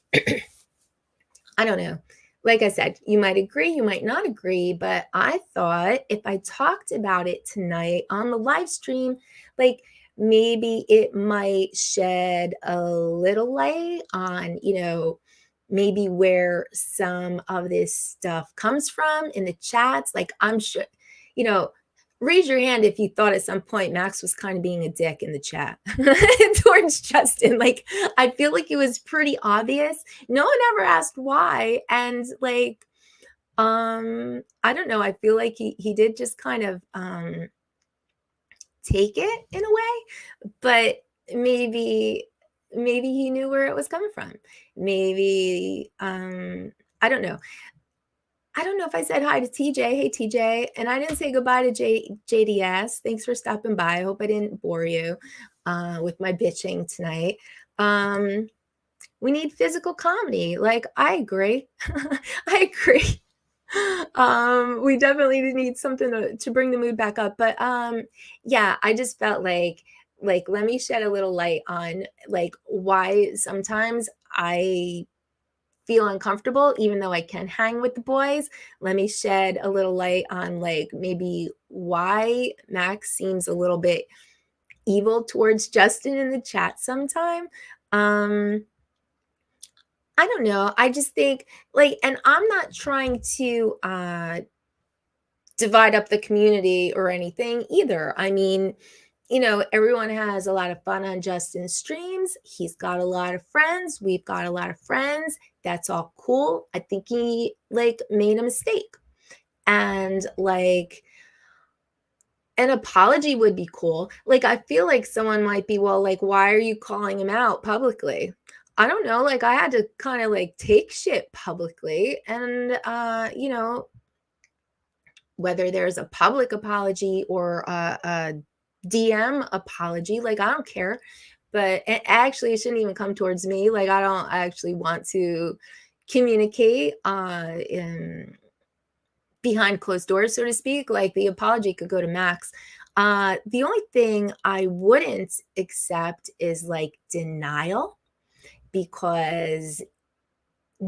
don't know. Like I said, you might agree, you might not agree, but I thought if I talked about it tonight on the live stream, like maybe it might shed a little light on, maybe where some of this stuff comes from in the chats. Like, I'm sure, raise your hand if you thought at some point Max was kind of being a dick in the chat towards Justin. Like, I feel like it was pretty obvious. No one ever asked why. And like, I don't know. I feel like he did just kind of take it in a way, but maybe he knew where it was coming from. Maybe, I don't know. I don't know if I said hi to TJ. Hey, TJ. And I didn't say goodbye to JDS. Thanks for stopping by. I hope I didn't bore you with my bitching tonight. We need physical comedy. Like, I agree. I agree. We definitely need something to bring the mood back up. But yeah, I just felt like let me shed a little light on like why sometimes I feel uncomfortable, even though I can hang with the boys. Let me shed a little light on like maybe why Max seems a little bit evil towards Justin in the chat sometime. I don't know. I just think like, and I'm not trying to divide up the community or anything either. I mean, everyone has a lot of fun on Justin's streams. He's got a lot of friends. We've got a lot of friends. That's all cool. I think he like made a mistake. And like an apology would be cool. Like, I feel like someone might be, well, like, why are you calling him out publicly? I don't know. Like, I had to kind of like take shit publicly. And, whether there's a public apology or a DM apology, like, I don't care. But actually, it shouldn't even come towards me. Like, I don't actually want to communicate behind closed doors, so to speak. Like, the apology could go to Max. The only thing I wouldn't accept is like denial, because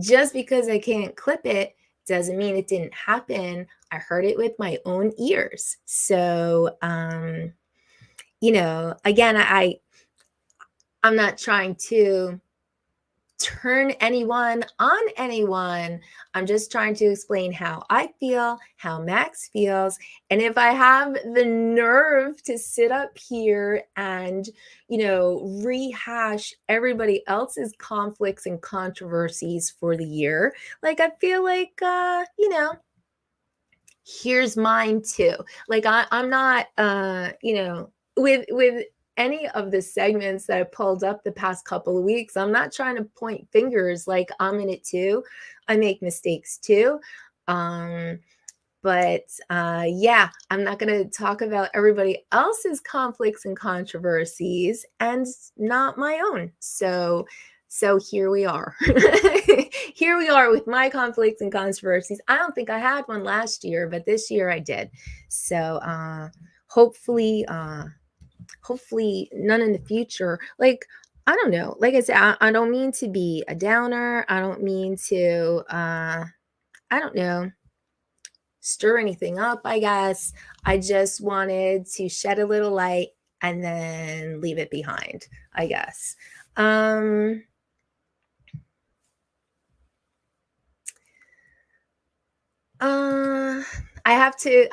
just because I can't clip it doesn't mean it didn't happen. I heard it with my own ears. So, again, I'm not trying to turn anyone on anyone. I'm just trying to explain how I feel, how Max feels. And if I have the nerve to sit up here and, rehash everybody else's conflicts and controversies for the year, like, I feel like, here's mine too. Like, I'm not, with any of the segments that I pulled up the past couple of weeks, I'm not trying to point fingers. Like, I'm in it too. I make mistakes too. Yeah, I'm not going to talk about everybody else's conflicts and controversies and not my own. So here we are. Here we are with my conflicts and controversies. I don't think I had one last year, but this year I did. So hopefully none in the future. Like, I don't know. Like I said, I don't mean to be a downer. I don't mean to, I don't know, stir anything up, I guess. I just wanted to shed a little light and then leave it behind, I guess.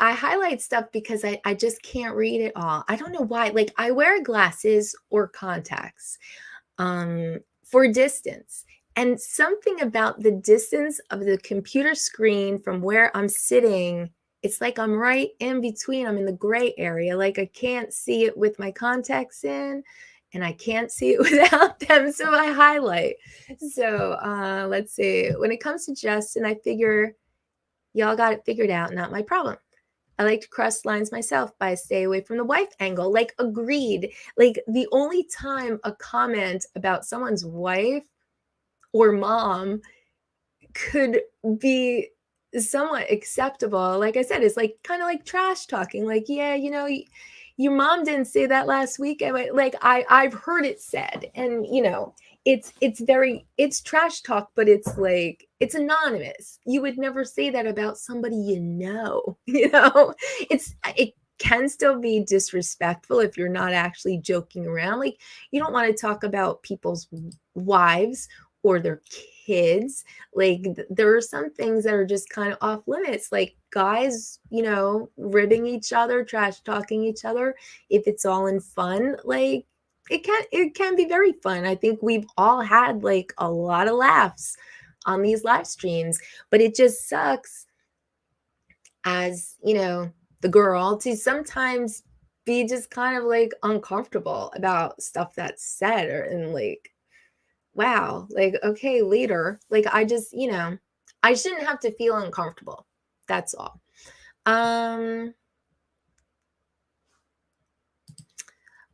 I highlight stuff because I just can't read it all. I don't know why. Like, I wear glasses or contacts for distance. And something about the distance of the computer screen from where I'm sitting, it's like I'm right in between. I'm in the gray area. Like, I can't see it with my contacts in, and I can't see it without them. So I highlight. So let's see. When it comes to Justin, I figure y'all got it figured out. Not my problem. I like to cross lines myself, but I stay away from the wife angle. Like, agreed. Like, the only time a comment about someone's wife or mom could be somewhat acceptable, like I said, is like kind of like trash talking. Like, yeah, you know, your mom didn't say that last week. Like, I've heard it said, and you know, it's trash talk, but it's like, it's anonymous. You would never say that about somebody you know. You know, it can still be disrespectful if you're not actually joking around. Like, you don't want to talk about people's wives or their kids. Like, there are some things that are just kind of off limits, like guys, you know, ribbing each other, trash talking each other. If it's all in fun, like, it can be very fun. I think we've all had like a lot of laughs on these live streams, but it just sucks as, you know, the girl to sometimes be just kind of like uncomfortable about stuff that's said, and like, wow, like, okay, later, like, I just, you know, I shouldn't have to feel uncomfortable. That's all.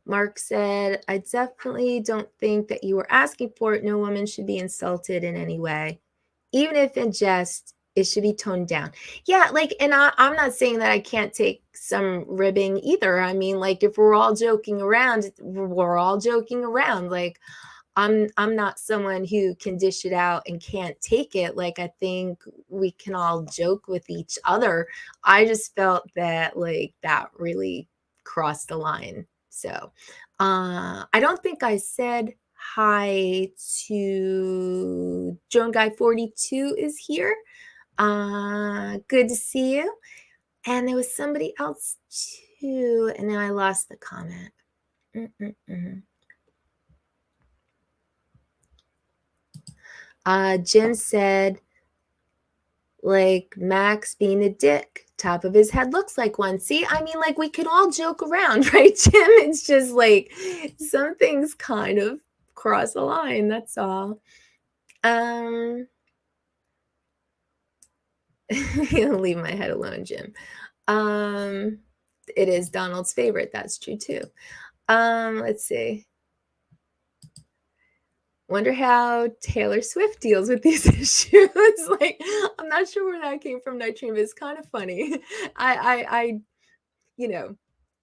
Mark said, I definitely don't think that you were asking for it. No woman should be insulted in any way. Even if in jest, it should be toned down. Yeah, like, and I'm not saying that I can't take some ribbing either. I mean, like, if we're all joking around, we're all joking around. Like, I'm not someone who can dish it out and can't take it. Like, I think we can all joke with each other. I just felt that like that really crossed the line. So I don't think I said hi to Joan Guy 42 is here. Good to see you. And there was somebody else too, and then I lost the comment. Jim said, like, Max being a dick, top of his head looks like one. See, I mean, like, we could all joke around, right, Jim? It's just like some things kind of cross the line. That's all. Leave my head alone, Jim. It is Donald's favorite. That's true too. Let's see. Wonder how Taylor Swift deals with these issues. Like, I'm not sure where that came from, Nitrine, but it's kind of funny. I, you know,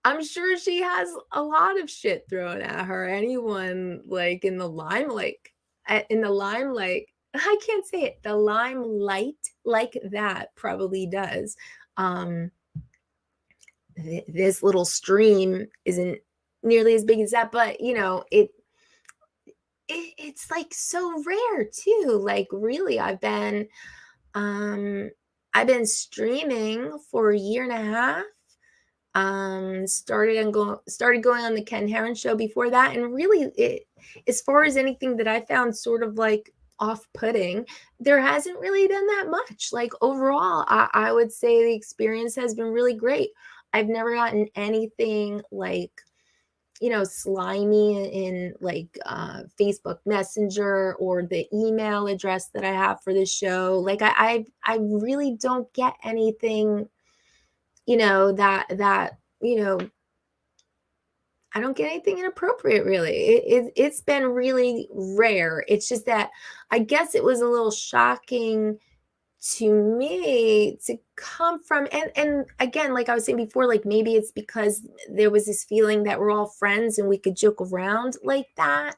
I'm sure she has a lot of shit thrown at her. Anyone like in the limelight, I can't say it. The limelight like that probably does. This little stream isn't nearly as big as that, but you know, it's like so rare too. Like, really, I've been streaming for a year and a half. Started going on the Ken Heron show before that, and really, as far as anything that I found sort of like off-putting, there hasn't really been that much. Like, overall, I would say the experience has been really great. I've never gotten anything like, you know, slimy in like Facebook Messenger or the email address that I have for the show. Like, I really don't get anything, you know, that you know, I don't get anything inappropriate, really. It's been really rare. It's just that I guess it was a little shocking to me to come from, and again, like I was saying before, like, maybe it's because there was this feeling that we're all friends and we could joke around like that.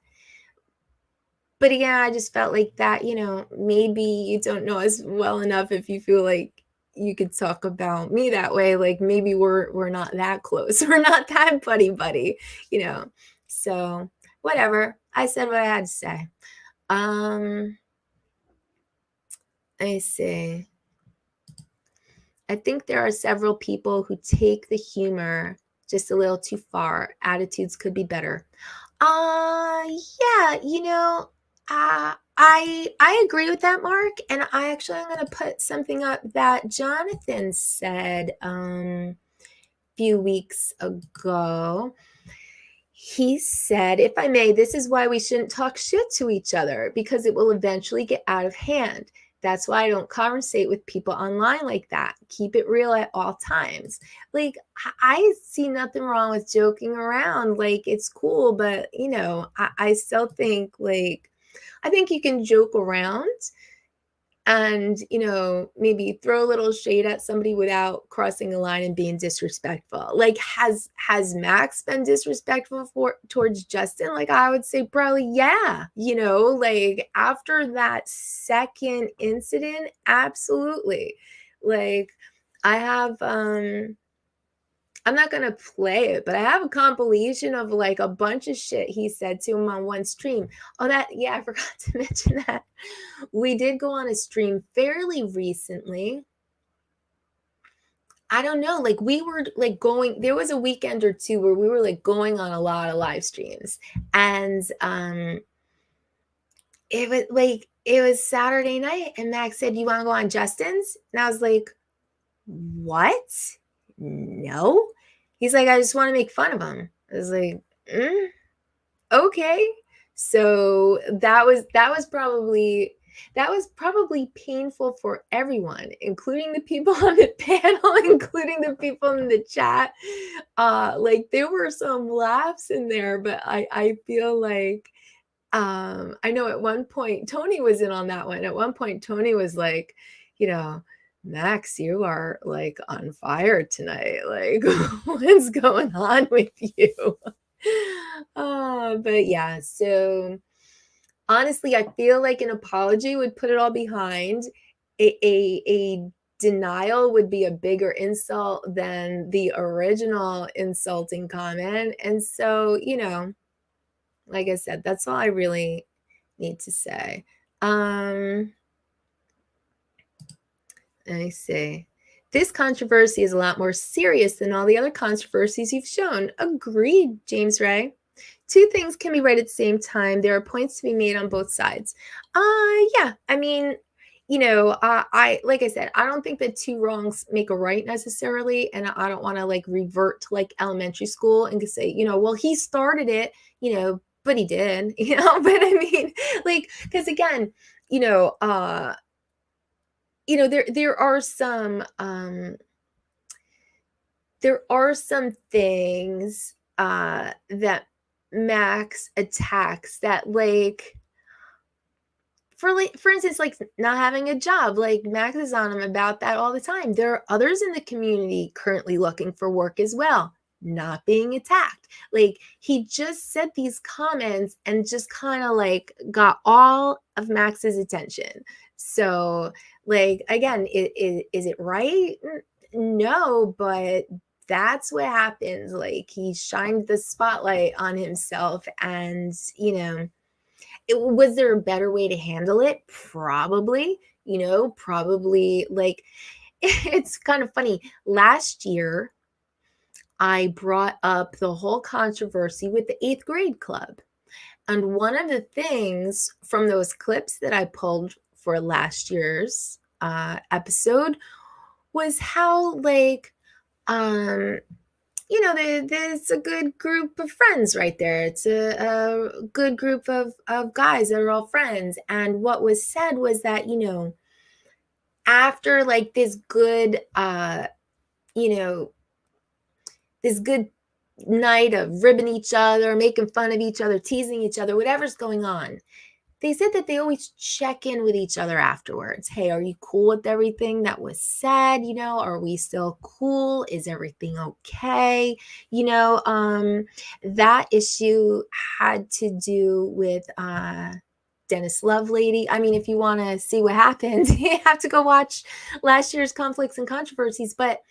But yeah, I just felt like that, you know, maybe you don't know us well enough if you feel like you could talk about me that way. Like, maybe we're not that close. We're not that buddy, you know. So whatever. I said what I had to say. I see. I think there are several people who take the humor just a little too far. Attitudes could be better. Yeah, you know, I agree with that, Mark. And I'm going to put something up that Jonathan said a few weeks ago. He said, if I may, this is why we shouldn't talk shit to each other, because it will eventually get out of hand. That's why I don't conversate with people online like that. Keep it real at all times. Like, I see nothing wrong with joking around. Like, it's cool, but you know, I still think like, I think you can joke around and, you know, maybe throw a little shade at somebody without crossing a line and being disrespectful. Like, has Max been disrespectful towards Justin? Like, I would say probably, yeah, you know, like after that second incident, absolutely. Like, I have I'm not going to play it, but I have a compilation of like a bunch of shit he said to him on one stream. Oh, yeah, I forgot to mention that. We did go on a stream fairly recently. I don't know, like we were like there was a weekend or two where we were like going on a lot of live streams. And it was Saturday night and Max said, "You want to go on Justin's?" And I was like, "What? No." He's like, "I just want to make fun of him." I was like, okay. So that was probably painful for everyone, including the people on the panel, including the people in the chat. Like there were some laughs in there, but I feel like I know at one point Tony was in on that one. At one point Tony was like, you know, "Max, you are like on fire tonight. Like, what's going on with you?" But yeah, so honestly, I feel like an apology would put it all behind. A denial would be a bigger insult than the original insulting comment. And so, you know, like I said, that's all I really need to say. Let me see. This controversy is a lot more serious than all the other controversies you've shown. Agreed, James Ray. Two things can be right at the same time. There are points to be made on both sides. Yeah, I mean, you know, I like I said, I don't think that two wrongs make a right necessarily, and I don't want to like revert to like elementary school and say, you know, well, he started it, you know, but he did, you know. But I mean, like, because again, you know, there are some things that Max attacks that like for instance, like not having a job. Like Max is on him about that all the time. There are others in the community currently looking for work as well, not being attacked. Like he just said these comments and just kind of like got all of Max's attention. So like again, is it right? No, but that's what happens. Like he shined the spotlight on himself, and you know, was there a better way to handle it? Probably, you know, probably like it's kind of funny. Last year, I brought up the whole controversy with the 8th grade club. And one of the things from those clips that I pulled for last year's episode was how like, you know, there's a good group of friends right there. It's a good group of guys that are all friends. And what was said was that, you know, after like this good, you know, this good night of ribbing each other, making fun of each other, teasing each other, whatever's going on, they said that they always check in with each other afterwards. Hey, are you cool with everything that was said? You know, are we still cool? Is everything okay? You know, that issue had to do with Dennis Lovelady. I mean, if you want to see what happened, you have to go watch last year's Conflicts and Controversies. But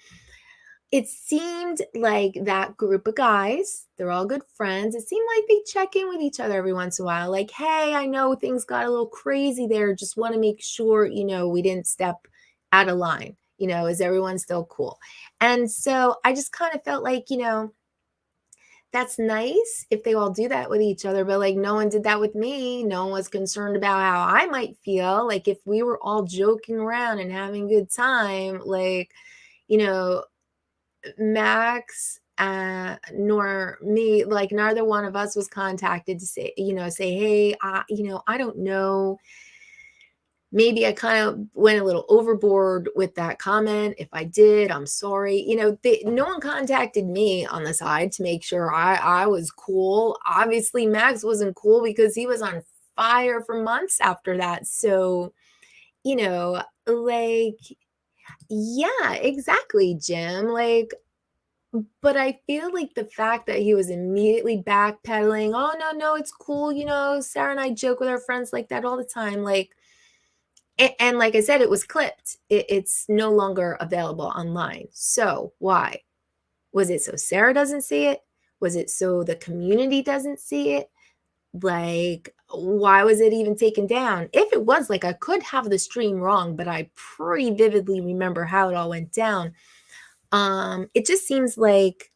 it seemed like that group of guys, they're all good friends. It seemed like they check in with each other every once in a while. Like, hey, I know things got a little crazy there. Just want to make sure, you know, we didn't step out of line. You know, is everyone still cool? And so I just kind of felt like, you know, that's nice if they all do that with each other. But like, no one did that with me. No one was concerned about how I might feel. Like if we were all joking around and having a good time, like, you know, Max nor me, like neither one of us was contacted to say, you know, say, hey, you know, I don't know maybe I kind of went a little overboard with that comment. If I did, I'm sorry. You know, no one contacted me on the side to make sure I was cool. Obviously, Max wasn't cool because he was on fire for months after that. So, you know, like, yeah, exactly, Jim. Like, but I feel like the fact that he was immediately backpedaling, oh, no, it's cool. You know, Sarah and I joke with our friends like that all the time. Like, and like I said, it was clipped. It's no longer available online. So why? Was it so Sarah doesn't see it? Was it so the community doesn't see it? Like, why was it even taken down? If it was, like, I could have the stream wrong, but I pretty vividly remember how it all went down. It just seems like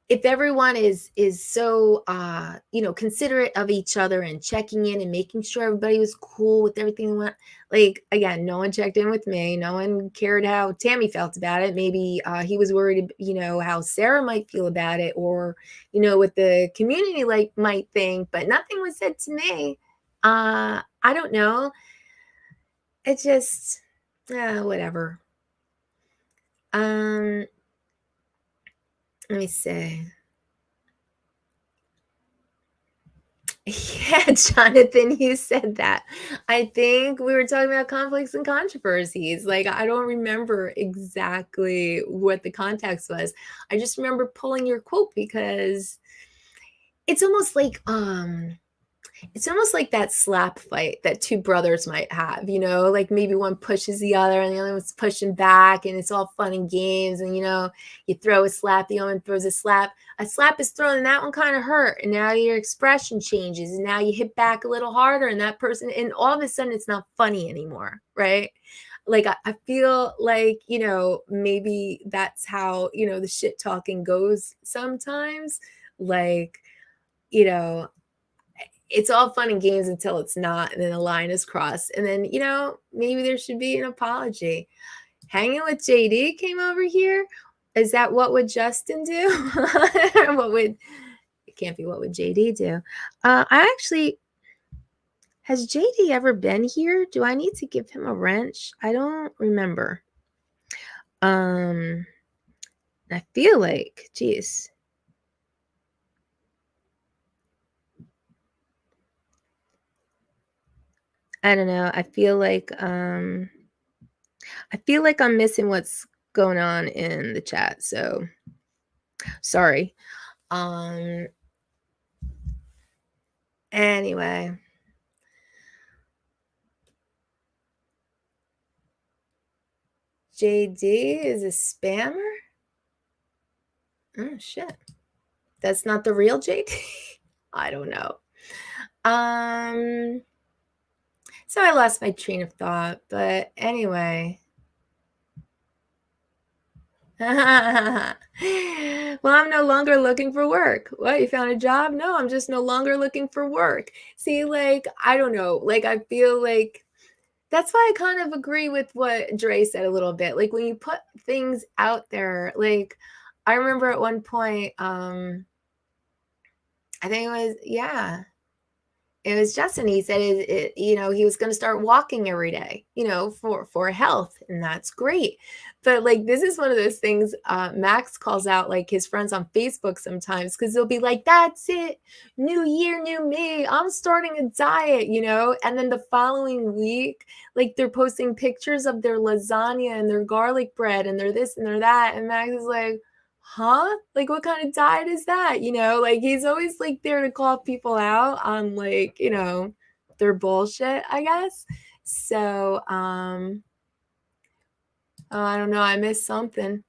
if everyone is so you know, considerate of each other and checking in and making sure everybody was cool with everything, like, again, no one checked in with me, no one cared how Tammie felt about it. Maybe he was worried, you know, how Sarah might feel about it, or, you know, what the community like might think, but nothing was said to me. I don't know, it just whatever. Let me see. Yeah, Jonathan, you said that. I think we were talking about conflicts and controversies. Like, I don't remember exactly what the context was. I just remember pulling your quote because it's almost like that slap fight that two brothers might have, you know, like maybe one pushes the other and the other one's pushing back, and it's all fun and games. And, you know, you throw a slap, the other one throws a slap is thrown, and that one kind of hurt. And now your expression changes, and now you hit back a little harder, and that person, and all of a sudden it's not funny anymore, right? Like, I feel like, you know, maybe that's how, you know, the shit talking goes sometimes. Like, you know, it's all fun and games until it's not, and then the line is crossed, and then, you know, maybe there should be an apology. Hanging with JD came over here. Is that what would Justin do? It can't be what would JD do. Has JD ever been here? Do I need to give him a wrench? I don't remember. I feel like, geez. I don't know. I feel like I'm missing what's going on in the chat. So sorry. Anyway. JD is a spammer? Oh shit. That's not the real JD? I don't know. So I lost my train of thought, but anyway. Well, I'm no longer looking for work. What, you found a job? No, I'm just no longer looking for work. See, like, I don't know. Like, I feel like that's why I kind of agree with what Dre said a little bit. Like, when you put things out there, like, I remember at one point, I think it was Justin. He said, you know, he was going to start walking every day, you know, for health. And that's great. But like, this is one of those things Max calls out like his friends on Facebook sometimes, because they'll be like, that's it. New year, new me. I'm starting a diet, you know. And then the following week, like they're posting pictures of their lasagna and their garlic bread and their this and their that. And Max is like, huh? Like, what kind of diet is that? You know, like he's always like there to call people out on like, you know, their bullshit, I guess. So, oh, I don't know. I missed something.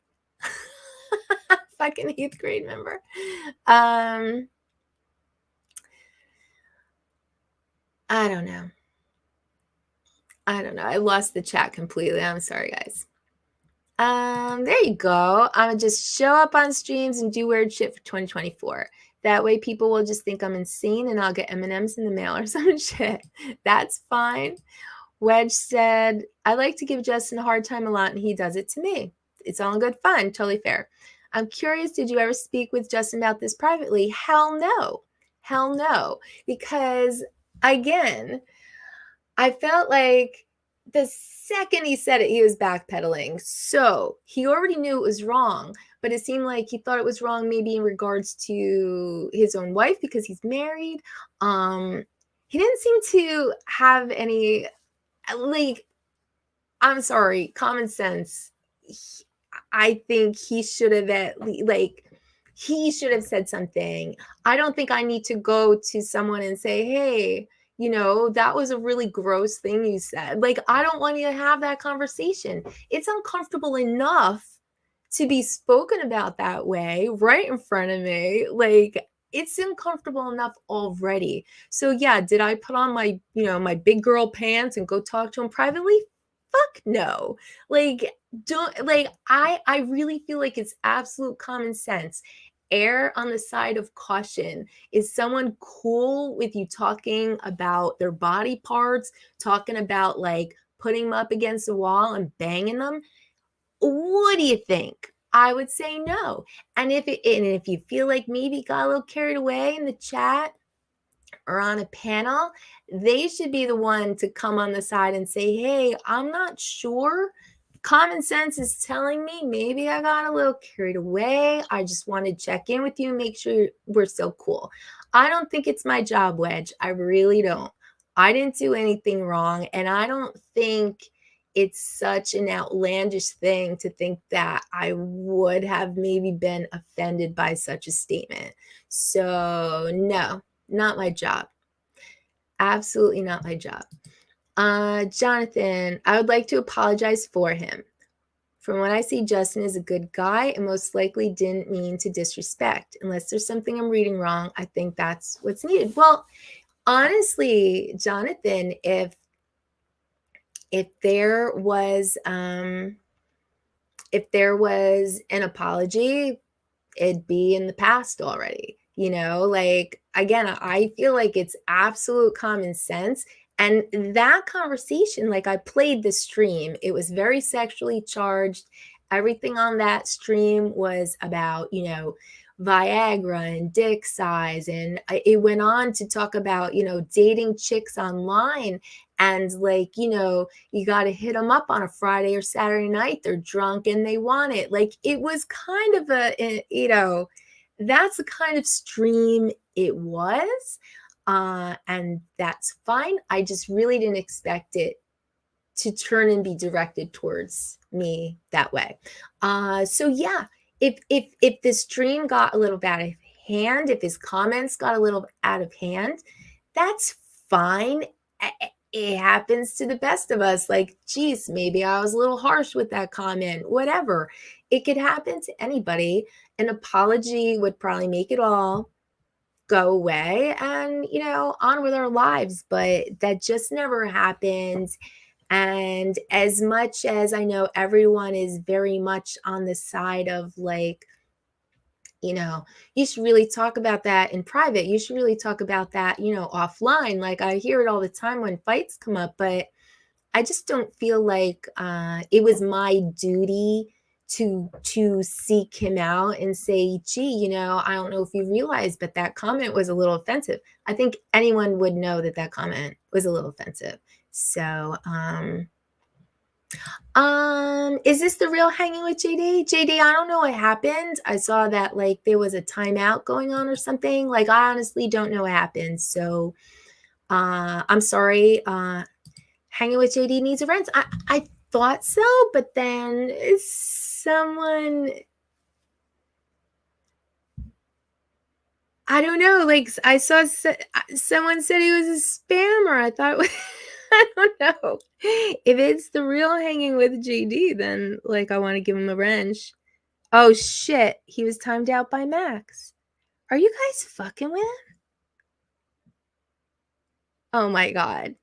Fucking 8th grade member. I don't know. I lost the chat completely. I'm sorry, guys. There you go. I'm gonna just show up on streams and do weird shit for 2024. That way people will just think I'm insane and I'll get M&Ms in the mail or some shit. That's fine. Wedge said, I like to give Justin a hard time a lot and he does it to me. It's all in good fun. Totally fair. I'm curious, did you ever speak with Justin about this privately? Hell no. Hell no. Because again, I felt like the second he said it, he was backpedaling. So he already knew it was wrong, but it seemed like he thought it was wrong maybe in regards to his own wife because he's married. He didn't seem to have any, like, I'm sorry, common sense. I think he should have he should have said something. I don't think I need to go to someone and say, hey, that was a really gross thing you said. Like, I don't want you to have that conversation. It's uncomfortable enough to be spoken about that way right in front of me. Like, it's uncomfortable enough already. So yeah, did I put on my, my big girl pants and go talk to him privately? Fuck no. Like, I really feel like it's absolute common sense. Err on the side of caution. Is someone cool with you talking about their body parts, talking about like putting them up against the wall and banging them? What do you think? I would say no. And if you feel like maybe got a little carried away in the chat or on a panel, they should be the one to come on the side and say, hey, I'm not sure. Common sense is telling me maybe I got a little carried away. I just want to check in with you, make sure we're still cool. I don't think it's my job, Wedge. I really don't. I didn't do anything wrong. And I don't think it's such an outlandish thing to think that I would have maybe been offended by such a statement. So no, not my job. Absolutely not my job. Jonathan, I would like to apologize for him. From what I see, Justin is a good guy and most likely didn't mean to disrespect. Unless there's something I'm reading wrong, I think that's what's needed. Well, honestly, Jonathan, if there was an apology, it'd be in the past already. Like, again, I feel like it's absolute common sense. And that conversation, like, I played the stream, it was very sexually charged. Everything on that stream was about, Viagra and dick size. And it went on to talk about, dating chicks online. And like, you got to hit them up on a Friday or Saturday night. They're drunk and they want it. Like, it was kind of that's the kind of stream it was. And that's fine. I just really didn't expect it to turn and be directed towards me that way. So yeah, if the stream got a little out of hand, if his comments got a little out of hand, that's fine. It happens to the best of us. Like, geez, maybe I was a little harsh with that comment, whatever. It could happen to anybody. An apology would probably make it all go away and, on with our lives. But that just never happened. And as much as I know everyone is very much on the side of like, you should really talk about that in private. You should really talk about that, offline. Like, I hear it all the time when fights come up, but I just don't feel like it was my duty to seek him out and say, gee, I don't know if you realize, but that comment was a little offensive. I think anyone would know that comment was a little offensive. So, is this the real hanging with JD? JD, I don't know what happened. I saw that like there was a timeout going on or something. Like, I honestly don't know what happened. So, I'm sorry. Hanging with JD needs a rent. I thought so, but then someone, I don't know, like I saw someone said he was a spammer. I thought, I don't know. If it's the real hanging with JD, then like I want to give him a wrench. Oh shit, he was timed out by Max. Are you guys fucking with him? Oh my God.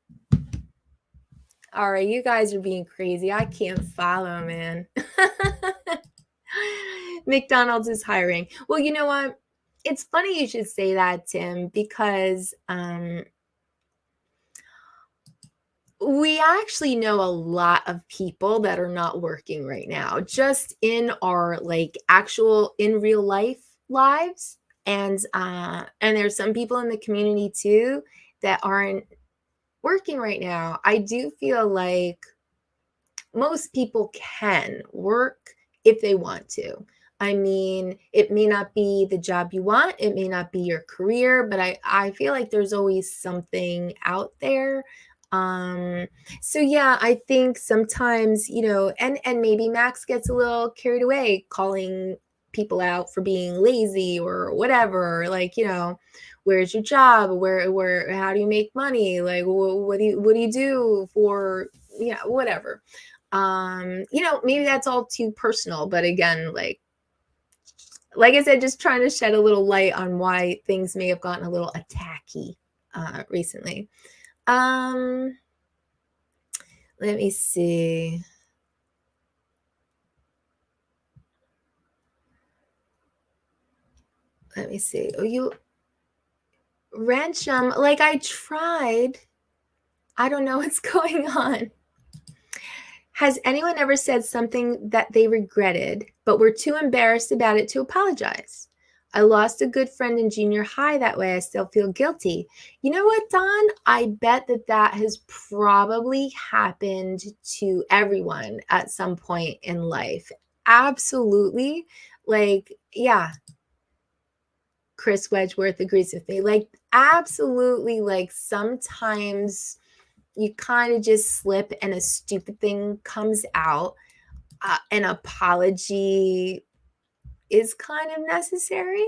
All right, you guys are being crazy. I can't follow, man. McDonald's is hiring. Well, you know what? It's funny you should say that, Tim, because we actually know a lot of people that are not working right now, just in our like actual in real life lives. And there's some people in the community too that aren't working right now, I do feel like most people can work if they want to. I mean, it may not be the job you want, it may not be your career, but I feel like there's always something out there. So yeah, I think sometimes, you know, and maybe Max gets a little carried away calling people out for being lazy or whatever, like, you know, where's your job, where how do you make money, like what do you do for, yeah, whatever. You know, maybe that's all too personal, but again, like I said, just trying to shed a little light on why things may have gotten a little attacky recently. Let me see. Let me see. Oh, you, Rancham, like I tried. I don't know what's going on. Has anyone ever said something that they regretted, but were too embarrassed about it to apologize? I lost a good friend in junior high that way. I still feel guilty. You know what, Don? I bet that has probably happened to everyone at some point in life. Absolutely. Like, yeah. Chris Wedgeworth agrees with me. Like, absolutely. Like, sometimes you kind of just slip and a stupid thing comes out. An apology is kind of necessary.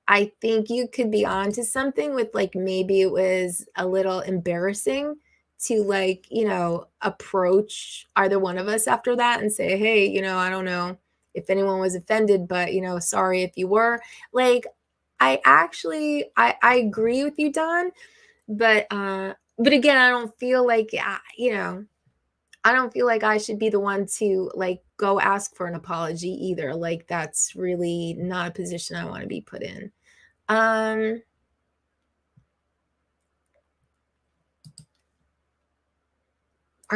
I think you could be onto something with, like, maybe it was a little embarrassing to, like, you know, approach either one of us after that and say, hey, you know, I don't know if anyone was offended, but, you know, sorry if you were. Like, I agree with you, Don, but again, I don't feel like, you know, I don't feel like I should be the one to, like, go ask for an apology either. Like, that's really not a position I want to be put in. Are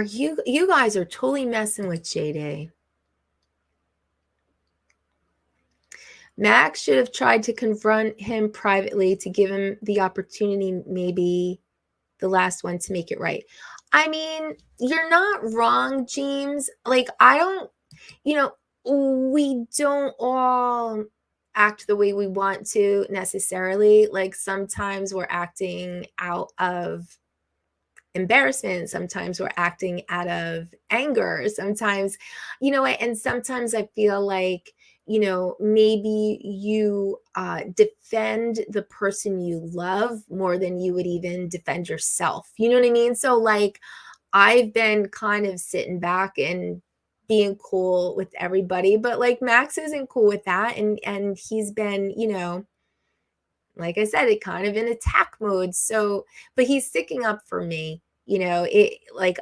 you guys are totally messing with J-Day. Max should have tried to confront him privately to give him the opportunity, maybe the last one, to make it right. I mean, you're not wrong, James. Like, I don't, you know, we don't all act the way we want to necessarily. Like, sometimes we're acting out of embarrassment. Sometimes we're acting out of anger. Sometimes, you know, and sometimes I feel like, you know, maybe you defend the person you love more than you would even defend yourself. You know what I mean? So, like, I've been kind of sitting back and being cool with everybody, but, like, Max isn't cool with that. And he's been, you know, like I said, it kind of in attack mode. So, but he's sticking up for me, you know, it, like,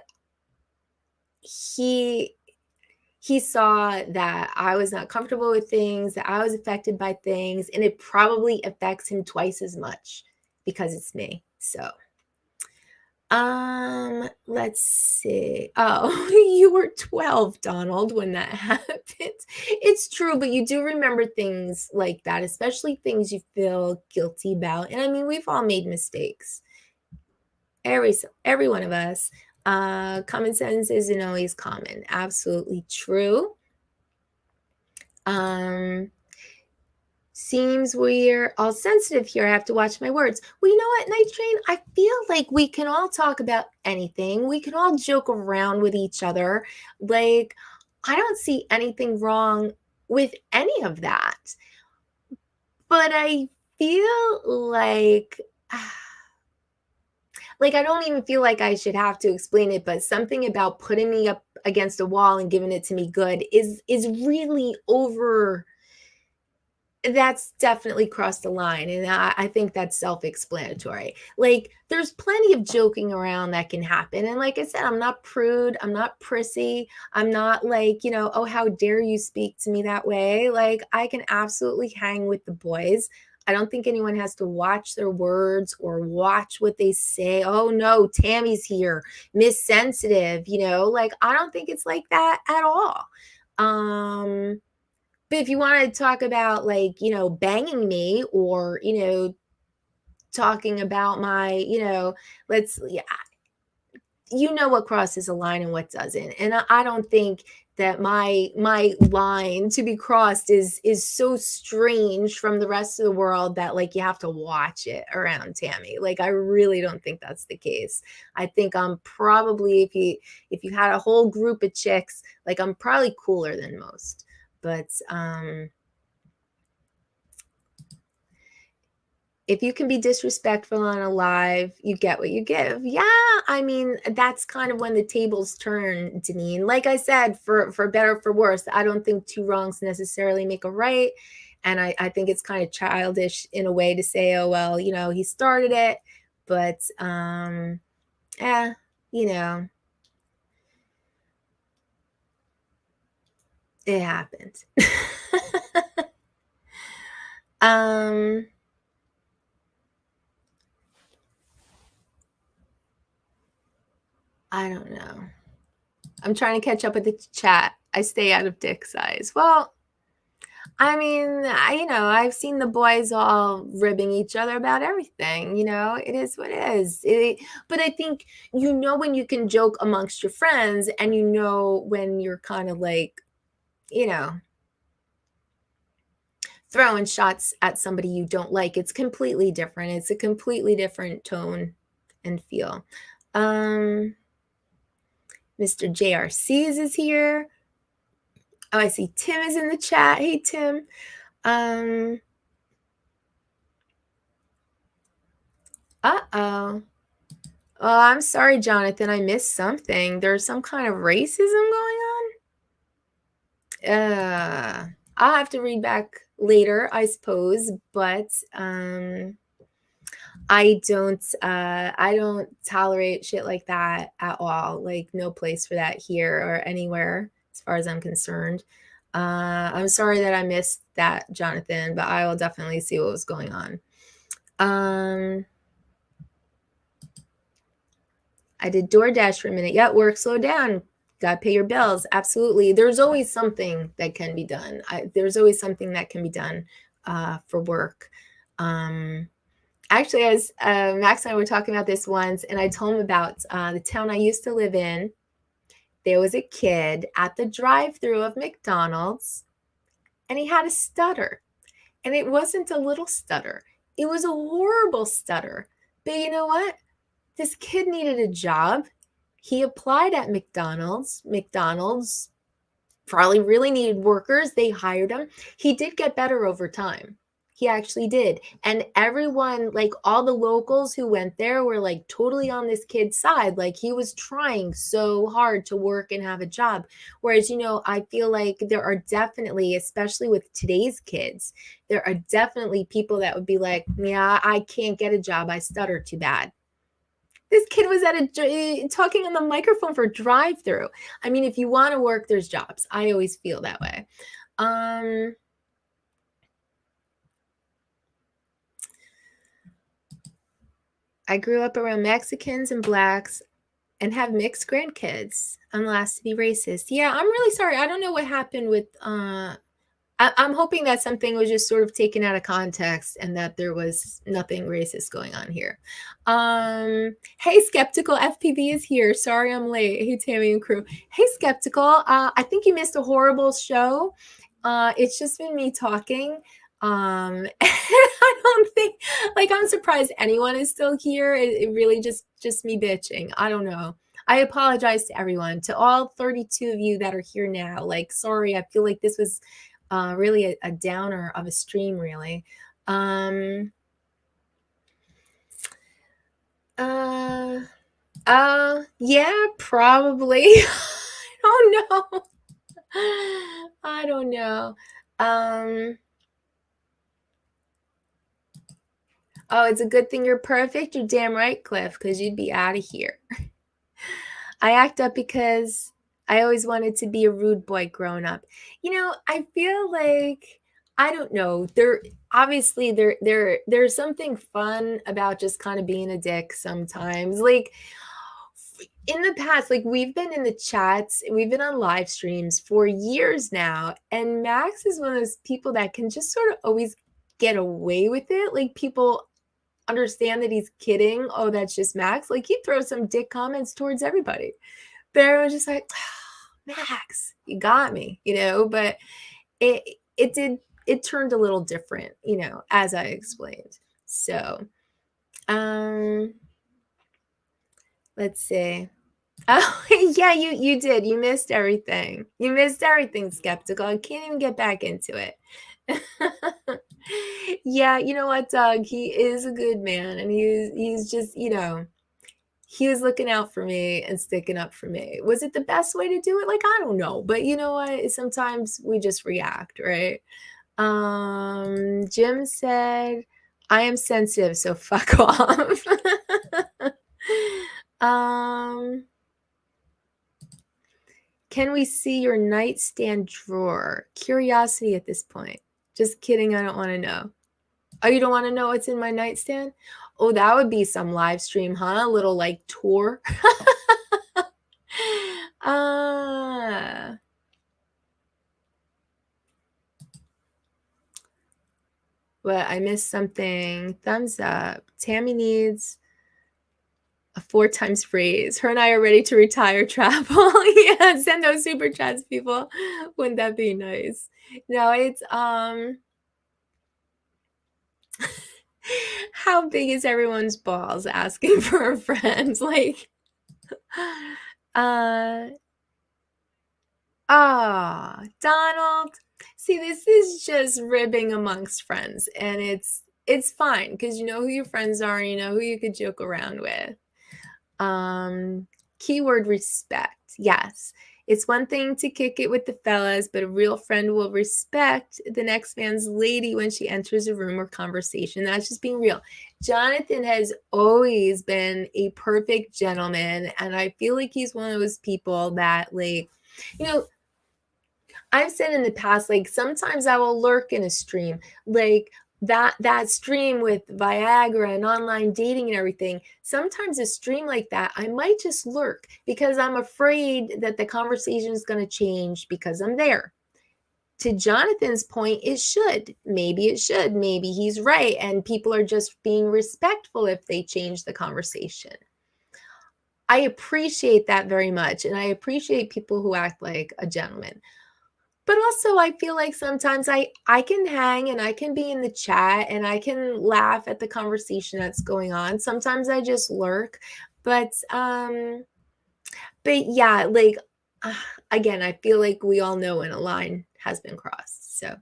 he saw that I was not comfortable with things, that I was affected by things, and it probably affects him twice as much because it's me. So, let's see. Oh, you were 12, Donald, when that happened. It's true, but you do remember things like that, especially things you feel guilty about. And I mean, we've all made mistakes. Every one of us. Common sense isn't always common. Absolutely true. Seems we're all sensitive here. I have to watch my words. Well, you know what, Night Train? I feel like we can all talk about anything. We can all joke around with each other. Like, I don't see anything wrong with any of that. But I feel like I don't even feel like I should have to explain it, but something about putting me up against a wall and giving it to me good is really over. That's definitely crossed the line. And I think that's self-explanatory. Like, there's plenty of joking around that can happen. And like I said, I'm not prude. I'm not prissy. I'm not like, you know, oh, how dare you speak to me that way? Like, I can absolutely hang with the boys. I don't think anyone has to watch their words or watch what they say. Oh no, Tammie's here, Miss Sensitive, you know, like, I don't think it's like that at all. But if you want to talk about, like, you know, banging me, or, you know, talking about my, you know, you know what crosses a line and what doesn't. And I don't think that my line to be crossed is so strange from the rest of the world that like you have to watch it around Tammie. Like I really don't think that's the case. I think I'm probably, if you had a whole group of chicks, like I'm probably cooler than most. But if you can be disrespectful on a live, you get what you give. Yeah, I mean, that's kind of when the tables turn, Deneen. Like I said, for better or for worse, I don't think two wrongs necessarily make a right. And I think it's kind of childish in a way to say, oh, well, you know, he started it. But, you know, it happened. I don't know. I'm trying to catch up with the chat. I stay out of dick size. Well, I mean, you know, I've seen the boys all ribbing each other about everything. You know, it is what it is. But I think, you know, when you can joke amongst your friends and you know when you're kind of like, you know, throwing shots at somebody you don't like, it's completely different. It's a completely different tone and feel. Mr. JRCs is here. Oh, I see Tim is in the chat. Hey, Tim. Uh-oh. Oh, I'm sorry, Jonathan. I missed something. There's some kind of racism going on. I'll have to read back later, I suppose, but I don't tolerate shit like that at all. Like no place for that here or anywhere as far as I'm concerned. I'm sorry that I missed that, Jonathan, but I will definitely see what was going on. I did DoorDash for a minute. Yeah, work, slow down. Got to pay your bills. Absolutely. There's always something that can be done. There's always something that can be done for work. Actually, as Max and I were talking about this once, and I told him about the town I used to live in. There was a kid at the drive-thru of McDonald's, and he had a stutter. And it wasn't a little stutter. It was a horrible stutter. But you know what? This kid needed a job. He applied at McDonald's. McDonald's probably really needed workers. They hired him. He did get better over time. He actually did. And everyone, like all the locals who went there were like totally on this kid's side. Like he was trying so hard to work and have a job. Whereas, you know, I feel like there are definitely, especially with today's kids, there are definitely people that would be like, yeah, I can't get a job. I stutter too bad. This kid was at talking on the microphone for drive-thru. I mean, if you want to work, there's jobs. I always feel that way. I grew up around Mexicans and blacks and have mixed grandkids. I'm the last to be racist. Yeah, I'm really sorry. I don't know what happened with I'm hoping that something was just sort of taken out of context and that there was nothing racist going on here. Hey, Skeptical FPV is here. Sorry I'm late. Hey, Tammie and crew. Hey, Skeptical. I think you missed a horrible show. It's just been me talking. I don't think, like, I'm surprised anyone is still here. It really just me bitching. I don't know. I apologize to everyone, to all 32 of you that are here now. Like, sorry, I feel like this was really a downer of a stream, really. Yeah, probably. I don't know. I don't know. Oh, it's a good thing you're perfect. You're damn right, Cliff, because you'd be out of here. I act up because I always wanted to be a rude boy growing up. You know, I feel like, I don't know, there's something fun about just kind of being a dick sometimes. Like in the past, like we've been in the chats, we've been on live streams for years now, and Max is one of those people that can just sort of always get away with it. Like people understand that he's kidding. Oh, that's just Max. Like he throws some dick comments towards everybody. But everyone's just like, oh, Max, you got me, you know. But it turned a little different, you know, as I explained. So, let's see. Oh, yeah, you did. You missed everything. You missed everything, Skeptical. I can't even get back into it. Yeah, you know what, Doug? He is a good man, and he's just, you know, he was looking out for me and sticking up for me. Was it the best way to do it? Like, I don't know, but you know what? Sometimes we just react, right? Jim said, I am sensitive, so fuck off. Can we see your nightstand drawer? Curiosity at this point. Just kidding, I don't want to know. Oh, you don't want to know what's in my nightstand? Oh, that would be some live stream, huh? A little like tour. But I missed something. Thumbs up. Tammie needs a 4 times phrase. Her and I are ready to retire travel. Yeah, send those super chats, people. Wouldn't that be nice? No, it's how big is everyone's balls asking for a friend? Like Donald. See, this is just ribbing amongst friends, and it's fine because you know who your friends are, and you know who you could joke around with. Keyword respect. Yes. It's one thing to kick it with the fellas, but a real friend will respect the next man's lady when she enters a room or conversation. That's just being real. Jonathan has always been a perfect gentleman, and I feel like he's one of those people that, like, you know, I've said in the past, like, sometimes I will lurk in a stream, like that stream with Viagra and online dating and everything. Sometimes a stream like that, I might just lurk because I'm afraid that the conversation is going to change because I'm there. To Jonathan's point, it should. Maybe it should. Maybe he's right. And people are just being respectful if they change the conversation. I appreciate that very much. And I appreciate people who act like a gentleman. But also, I feel like sometimes I can hang and I can be in the chat and I can laugh at the conversation that's going on. Sometimes I just lurk. But yeah, like, again, I feel like we all know when a line has been crossed. So,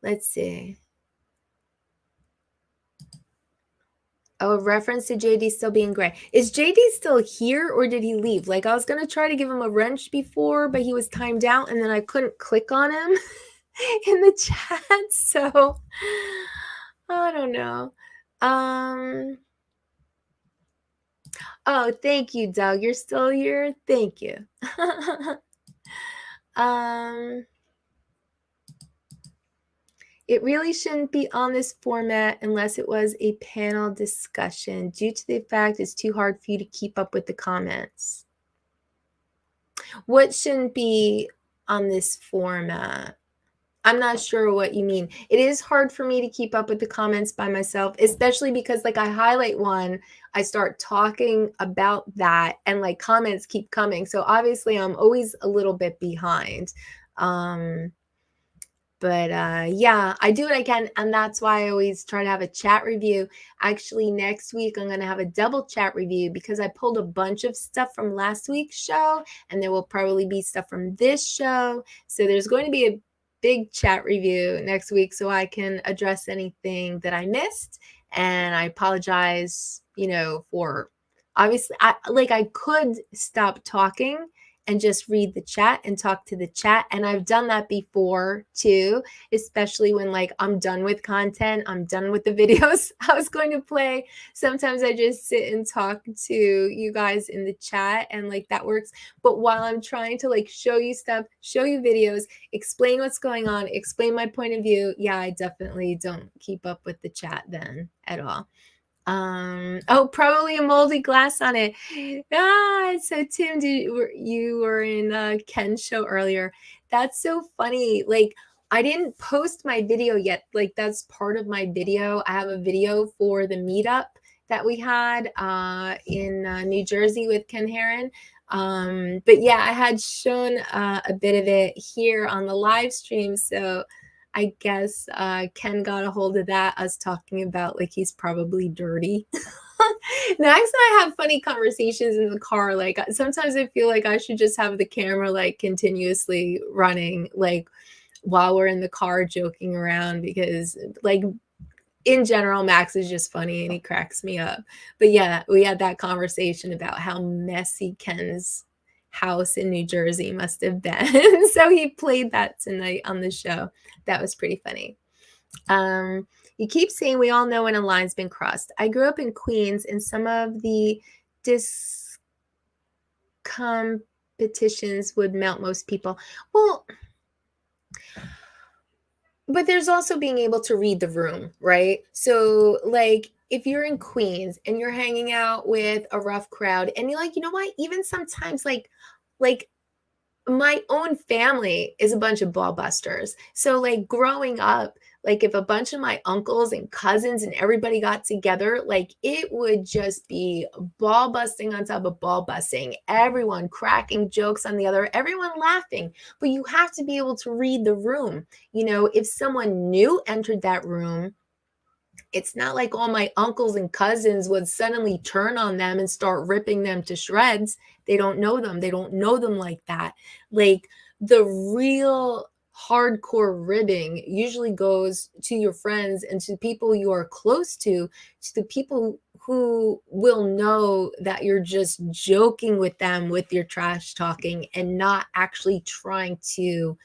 let's see. Oh, a reference to JD still being gray. Is JD still here or did he leave? Like, I was going to try to give him a wrench before, but he was timed out and then I couldn't click on him in the chat. So, I don't know. Oh, thank you, Doug. You're still here? Thank you. It really shouldn't be on this format unless it was a panel discussion due to the fact it's too hard for you to keep up with the comments. What shouldn't be on this format? I'm not sure what you mean. It is hard for me to keep up with the comments by myself, especially because like I highlight one, I start talking about that and like comments keep coming. So obviously I'm always a little bit behind. But yeah, I do what I can. And that's why I always try to have a chat review. Actually, next week, I'm going to have a double chat review because I pulled a bunch of stuff from last week's show. And there will probably be stuff from this show. So there's going to be a big chat review next week so I can address anything that I missed. And I apologize, you know, for obviously, I could stop talking and just read the chat and talk to the chat. And I've done that before too, especially when like I'm done with content, I'm done with the videos I was going to play. Sometimes I just sit and talk to you guys in the chat and like that works. But while I'm trying to like show you stuff, show you videos, explain what's going on, explain my point of view, yeah, I definitely don't keep up with the chat then at all. Oh, probably a moldy glass on it. So Tim, you were in Ken's show earlier. That's so funny. Like I didn't post my video yet. Like, that's part of my video. I have a video for the meetup that we had in New Jersey with Ken Heron. But yeah, I had shown a bit of it here on the live stream. So I guess Ken got a hold of that, us talking about like he's probably dirty. Max and I have funny conversations in the car. Like sometimes I feel like I should just have the camera like continuously running, like while we're in the car joking around, because like in general, Max is just funny and he cracks me up. But yeah, we had that conversation about how messy Ken's house in New Jersey must have been. So he played that tonight on the show. That was pretty funny. You keep saying we all know when a line's been crossed. I grew up in Queens, and some of the competitions would melt most people. Well, but there's also being able to read the room, right? So like if you're in Queens and you're hanging out with a rough crowd and you're like, you know what? Even sometimes like my own family is a bunch of ball busters. So like growing up, like if a bunch of my uncles and cousins and everybody got together, like it would just be ball busting on top of ball busting, everyone cracking jokes on the other, everyone laughing. But you have to be able to read the room. You know, if someone new entered that room, it's not like all my uncles and cousins would suddenly turn on them and start ripping them to shreds. They don't know them. They don't know them like that. Like the real hardcore ribbing usually goes to your friends and to people you are close to the people who will know that you're just joking with them with your trash talking and not actually trying to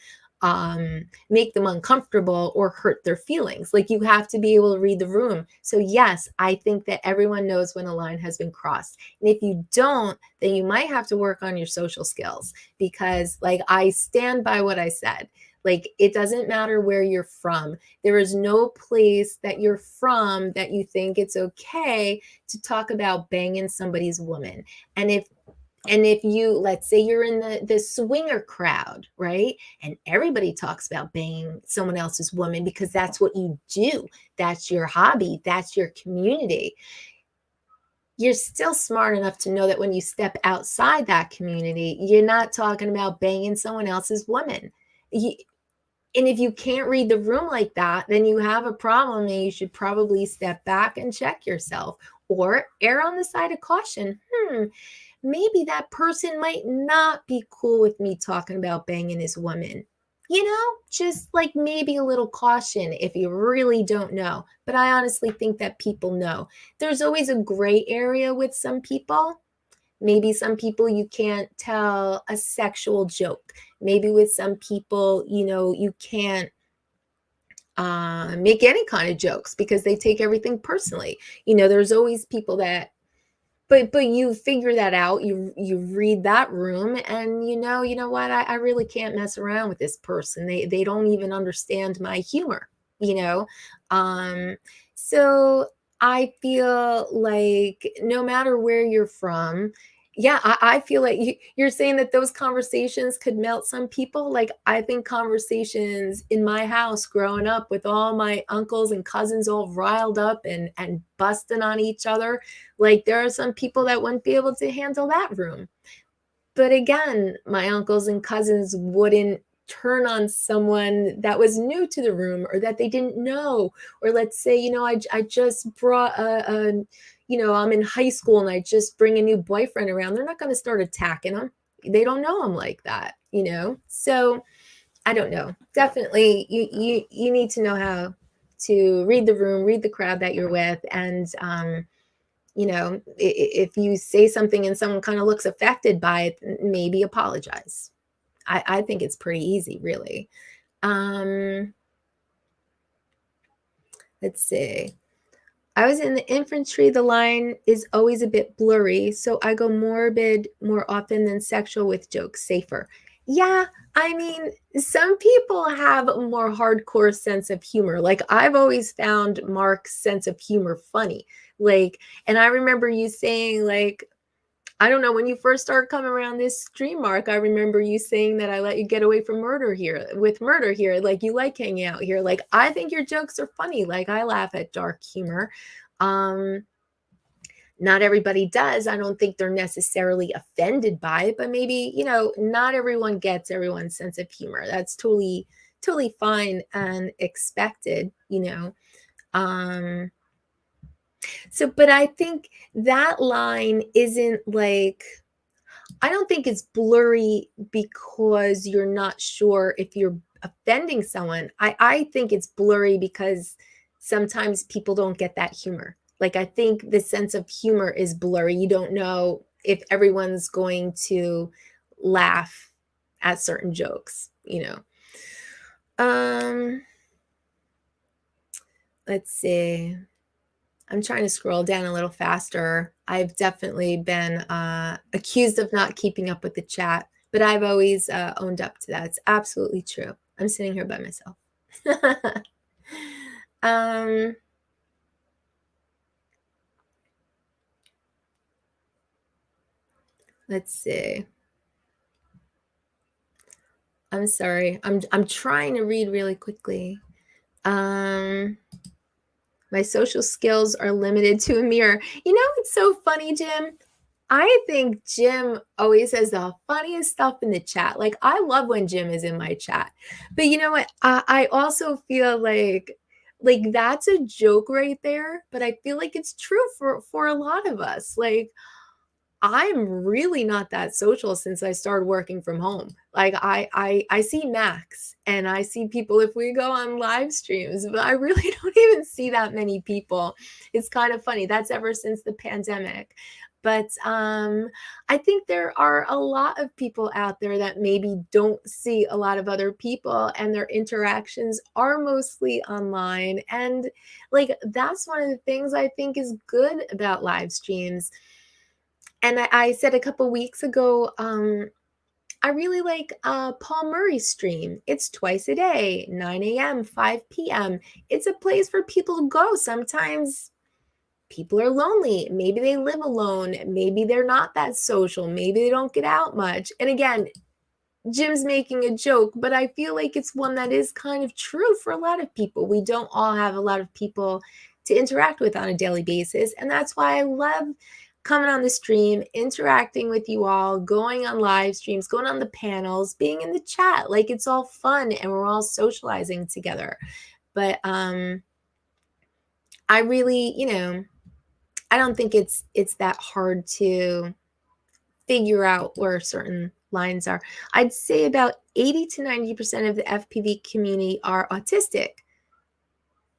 make them uncomfortable or hurt their feelings. Like you have to be able to read the room. So yes, I think that everyone knows when a line has been crossed. And if you don't, then you might have to work on your social skills, because like I stand by what I said. Like it doesn't matter where you're from. There is no place that you're from that you think it's okay to talk about banging somebody's woman. And if you, let's say you're in the swinger crowd, right? And everybody talks about banging someone else's woman because that's what you do. That's your hobby. That's your community. You're still smart enough to know that when you step outside that community, you're not talking about banging someone else's woman. And if you can't read the room like that, then you have a problem and you should probably step back and check yourself or err on the side of caution. Maybe that person might not be cool with me talking about banging his woman. You know, just like maybe a little caution if you really don't know. But I honestly think that people know. There's always a gray area with some people. Maybe some people you can't tell a sexual joke. Maybe with some people, you know, you can't make any kind of jokes because they take everything personally. You know, there's always people that, but you figure that out. You read that room and you know what? I really can't mess around with this person. They don't even understand my humor, you know? So I feel like no matter where you're from, yeah, I feel like you're saying that those conversations could melt some people. Like I think conversations in my house growing up with all my uncles and cousins all riled up and busting on each other, like there are some people that wouldn't be able to handle that room. But again, my uncles and cousins wouldn't turn on someone that was new to the room or that they didn't know. Or let's say, you know, I just brought you know, I'm in high school and I just bring a new boyfriend around. They're not going to start attacking them. They don't know him like that, you know? So I don't know. Definitely you need to know how to read the room, read the crowd that you're with. And, you know, if you say something and someone kind of looks affected by it, maybe apologize. I think it's pretty easy, really. Let's see. I was in the infantry. The line is always a bit blurry, so I go morbid more often than sexual with jokes. Safer. Yeah, I mean, some people have a more hardcore sense of humor. Like I've always found Mark's sense of humor funny. Like, and I remember you saying like, I don't know, when you first started coming around this stream, Mark, I remember you saying that I let you get away from murder here, like you like hanging out here. Like, I think your jokes are funny. Like, I laugh at dark humor. Not everybody does. I don't think they're necessarily offended by it, but maybe, not everyone gets everyone's sense of humor. That's totally fine and expected, So, but I think that line isn't like, I don't think it's blurry because you're not sure if you're offending someone. I think it's blurry because sometimes people don't get that humor. Like, I think the sense of humor is blurry. You don't know if everyone's going to laugh at certain jokes, Let's see. I'm trying to scroll down a little faster. I've definitely been accused of not keeping up with the chat, but I've always owned up to that. It's absolutely true. I'm sitting here by myself. Let's see. I'm sorry. I'm trying to read really quickly. My social skills are limited to a mirror. It's so funny, Jim. I think Jim always has the funniest stuff in the chat. Like, I love when Jim is in my chat. But you know what? I also feel like that's a joke right there. But I feel like it's true for a lot of us. Like, I'm really not that social since I started working from home. Like, I see Max and I see people if we go on live streams, but I really don't even see that many people. It's kind of funny. That's ever since the pandemic. But I think there are a lot of people out there that maybe don't see a lot of other people, and their interactions are mostly online. And like, that's one of the things I think is good about live streams. And I said a couple weeks ago, I really like Paul Murray's stream. It's twice a day, 9 a.m., 5 p.m. It's a place for people to go. Sometimes people are lonely. Maybe they live alone. Maybe they're not that social. Maybe they don't get out much. And again, Jim's making a joke, but I feel like it's one that is kind of true for a lot of people. We don't all have a lot of people to interact with on a daily basis. And that's why I love coming on the stream, interacting with you all, going on live streams, going on the panels, being in the chat. Like, it's all fun and we're all socializing together. But I really, I don't think it's that hard to figure out where certain lines are. I'd say about 80 to 90% of the FPV community are autistic.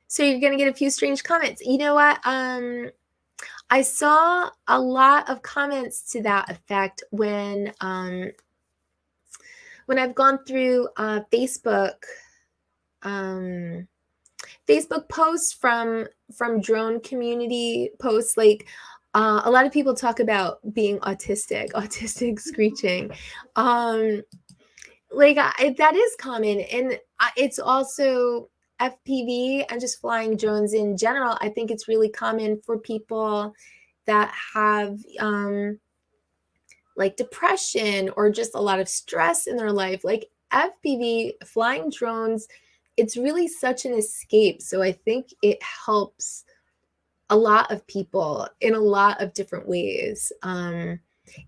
So you're going to get a few strange comments. You know what? I saw a lot of comments to that effect when I've gone through Facebook posts from drone community posts. Like, a lot of people talk about being autistic screeching. That is common, and it's also FPV and just flying drones in general. I think it's really common for people that have like depression or just a lot of stress in their life. Like, FPV, flying drones, it's really such an escape. So I think it helps a lot of people in a lot of different ways. In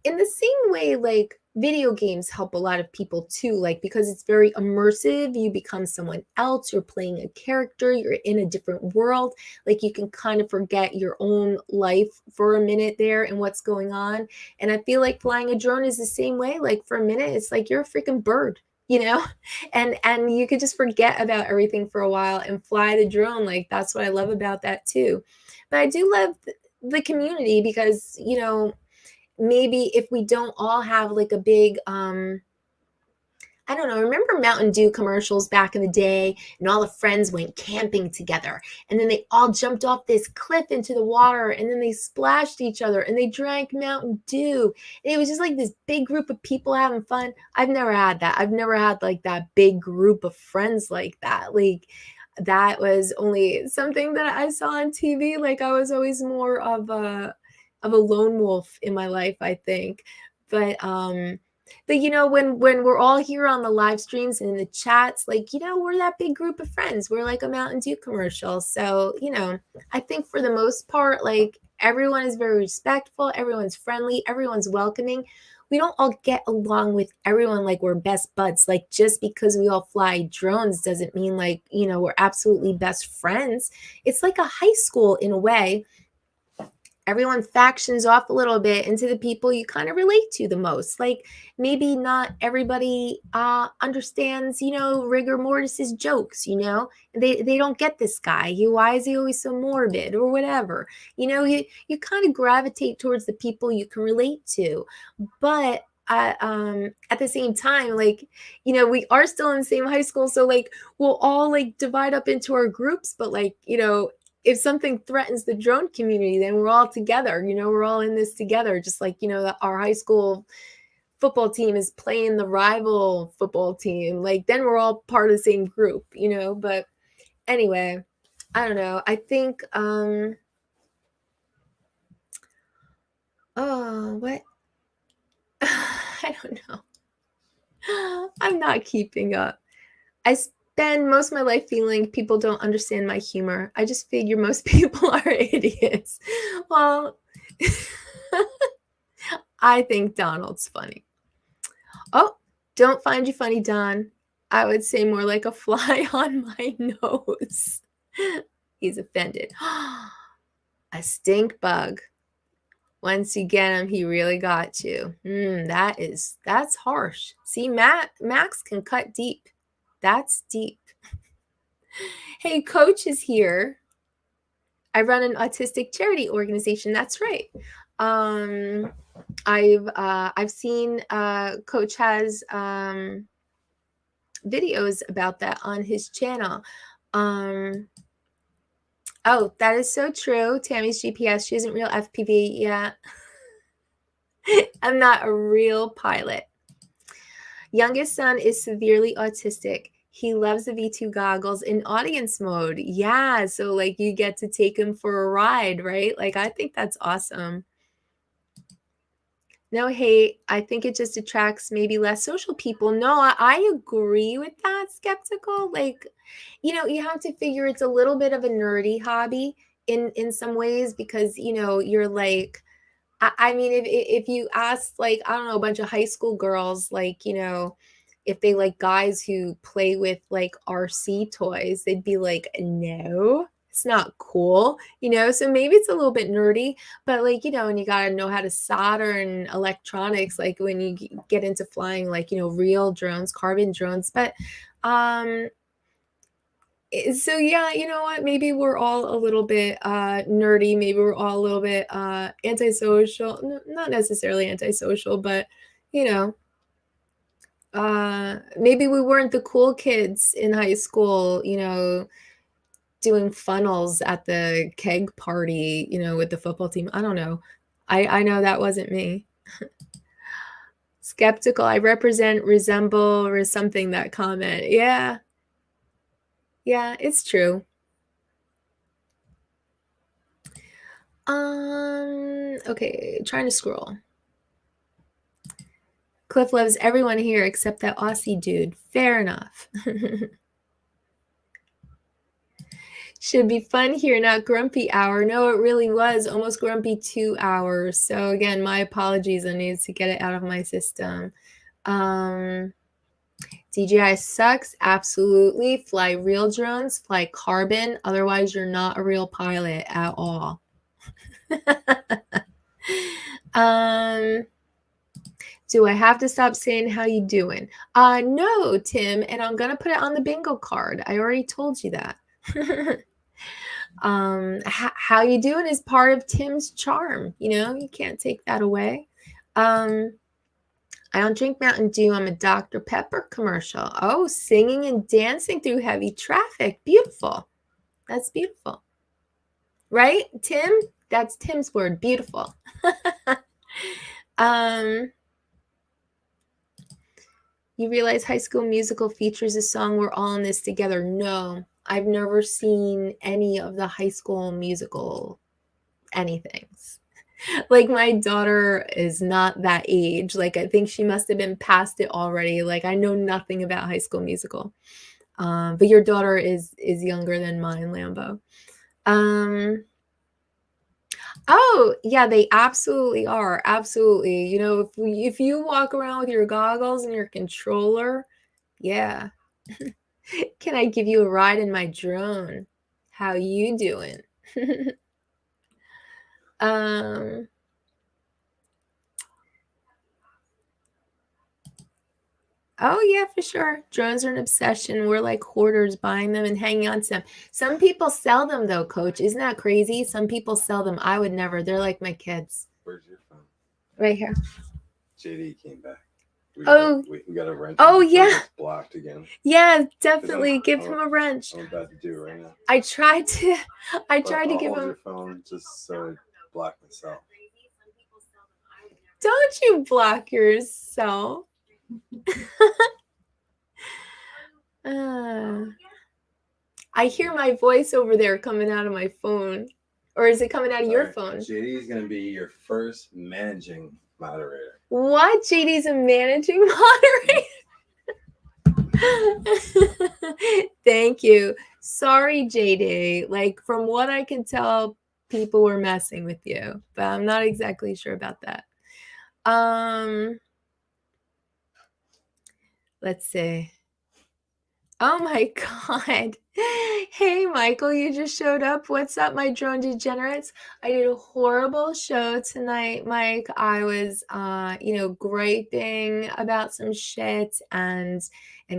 the same way, like, video games help a lot of people too, like, because it's very immersive. You become someone else. You're playing a character. You're in a different world. Like, you can kind of forget your own life for a minute there and what's going on. And I feel like flying a drone is the same way. Like, for a minute, it's like you're a freaking bird, and you could just forget about everything for a while and fly the drone. Like, that's what I love about that too. But I do love the community because, maybe if we don't all have like a big, I don't know, remember Mountain Dew commercials back in the day, and all the friends went camping together, and then they all jumped off this cliff into the water, and then they splashed each other, and they drank Mountain Dew. And it was just like this big group of people having fun. I've never had that. I've never had like that big group of friends like that. Like, that was only something that I saw on TV. Like, I was always more of a of a lone wolf in my life, I think. But you know, when we're all here on the live streams and in the chats, like, you know, we're that big group of friends. We're like a Mountain Dew commercial. So, you know, I think for the most part, like, everyone is very respectful, everyone's friendly, everyone's welcoming. We don't all get along with everyone like we're best buds. Like, just because we all fly drones doesn't mean, like, you know, we're absolutely best friends. It's like a high school in a way. Everyone factions off a little bit into the people you kind of relate to the most. Like, maybe not everybody understands, you know, rigor mortis's jokes, you know. They don't get this guy. Why is he always so morbid or whatever? You know, you kind of gravitate towards the people you can relate to. But at the same time, like, you know, we are still in the same high school. So, like, we'll all, like, divide up into our groups. But, like, you know, if something threatens the drone community, then we're all together, you know, we're all in this together. Just like, you know, our high school football team is playing the rival football team. Like, then we're all part of the same group, you know. But anyway, I don't know. I think, oh, what? I don't know. I'm not keeping up. I spend most of my life feeling people don't understand my humor. I just figure most people are idiots. Well, I think Donald's funny. Oh, don't find you funny, Don. I would say more like a fly on my nose. He's offended. A stink bug. Once you get him, he really got you. That's harsh. See, Max can cut deep. That's deep. Hey, Coach is here. I run an autistic charity organization. That's right. I've seen Coach has videos about that on his channel. Oh, that is so true. Tammie's GPS. She isn't real FPV. Yeah. I'm not a real pilot. Youngest son is severely autistic. He loves the V2 goggles in audience mode. Yeah, so like you get to take him for a ride, right? Like, I think that's awesome. No hate. I think it just attracts maybe less social people. No, I agree with that, Skeptical. Like, you know, you have to figure it's a little bit of a nerdy hobby in some ways, because, you know, you're like, I mean, if you ask, like, I don't know, a bunch of high school girls, like, you know, if they like guys who play with like RC toys, they'd be like, no, it's not cool, you know? So maybe it's a little bit nerdy, but like, you know, and you got to know how to solder and electronics, like when you get into flying, like, you know, real drones, carbon drones. But so yeah, you know what? Maybe we're all a little bit nerdy. Maybe we're all a little bit antisocial. No, not necessarily antisocial, but you know, maybe we weren't the cool kids in high school, you know, doing funnels at the keg party, you know, with the football team. I don't know. I know that wasn't me. Skeptical. I represent, resemble, or something, that comment. Yeah. Yeah, it's true. Okay, trying to scroll. Cliff loves everyone here except that Aussie dude. Fair enough. Should be fun here, not grumpy hour. No, it really was almost grumpy 2 hours. So again, my apologies. I needed to get it out of my system. DJI sucks. Absolutely. Fly real drones, fly carbon. Otherwise, you're not a real pilot at all. Do I have to stop saying how you doing? No, Tim, and I'm gonna put it on the bingo card. I already told you that. How you doing is part of Tim's charm. You know, you can't take that away. I don't drink Mountain Dew. I'm a Dr. Pepper commercial. Oh, singing and dancing through heavy traffic. Beautiful. That's beautiful. Right, Tim? That's Tim's word. Beautiful. You realize High School Musical features a song We're All in This Together? No, I've never seen any of the High School Musical anythings. Like my daughter is not that age. Like I think she must have been past it already. Like I know nothing about High School Musical. But your daughter is younger than mine, Lambo. Oh, yeah, they absolutely are. Absolutely. You know, if you walk around with your goggles and your controller, yeah. Can I give you a ride in my drone? How you doing? Oh yeah, for sure. Drones are an obsession. We're like hoarders buying them and hanging on to them. Some people sell them though, Coach. Isn't that crazy? Some people sell them. I would never. They're like my kids. Where's your phone? Right here. JD came back. We got a wrench. Oh yeah. It's blocked again. Yeah, definitely. Give him a wrench. I'm about to do it right now. I tried to I'll give hold him your phone just so I block myself. Don't you block yourself. I hear my voice over there coming out of my phone. Or is it coming out of your phone? JD is going to be your first managing moderator. What? JD's a managing moderator? Thank you. Sorry, JD. Like, from what I can tell, people were messing with you. But I'm not exactly sure about that. Let's see. Oh my God. Hey, Michael, you just showed up. What's up, my drone degenerates? I did a horrible show tonight, Mike. I was, griping about some shit and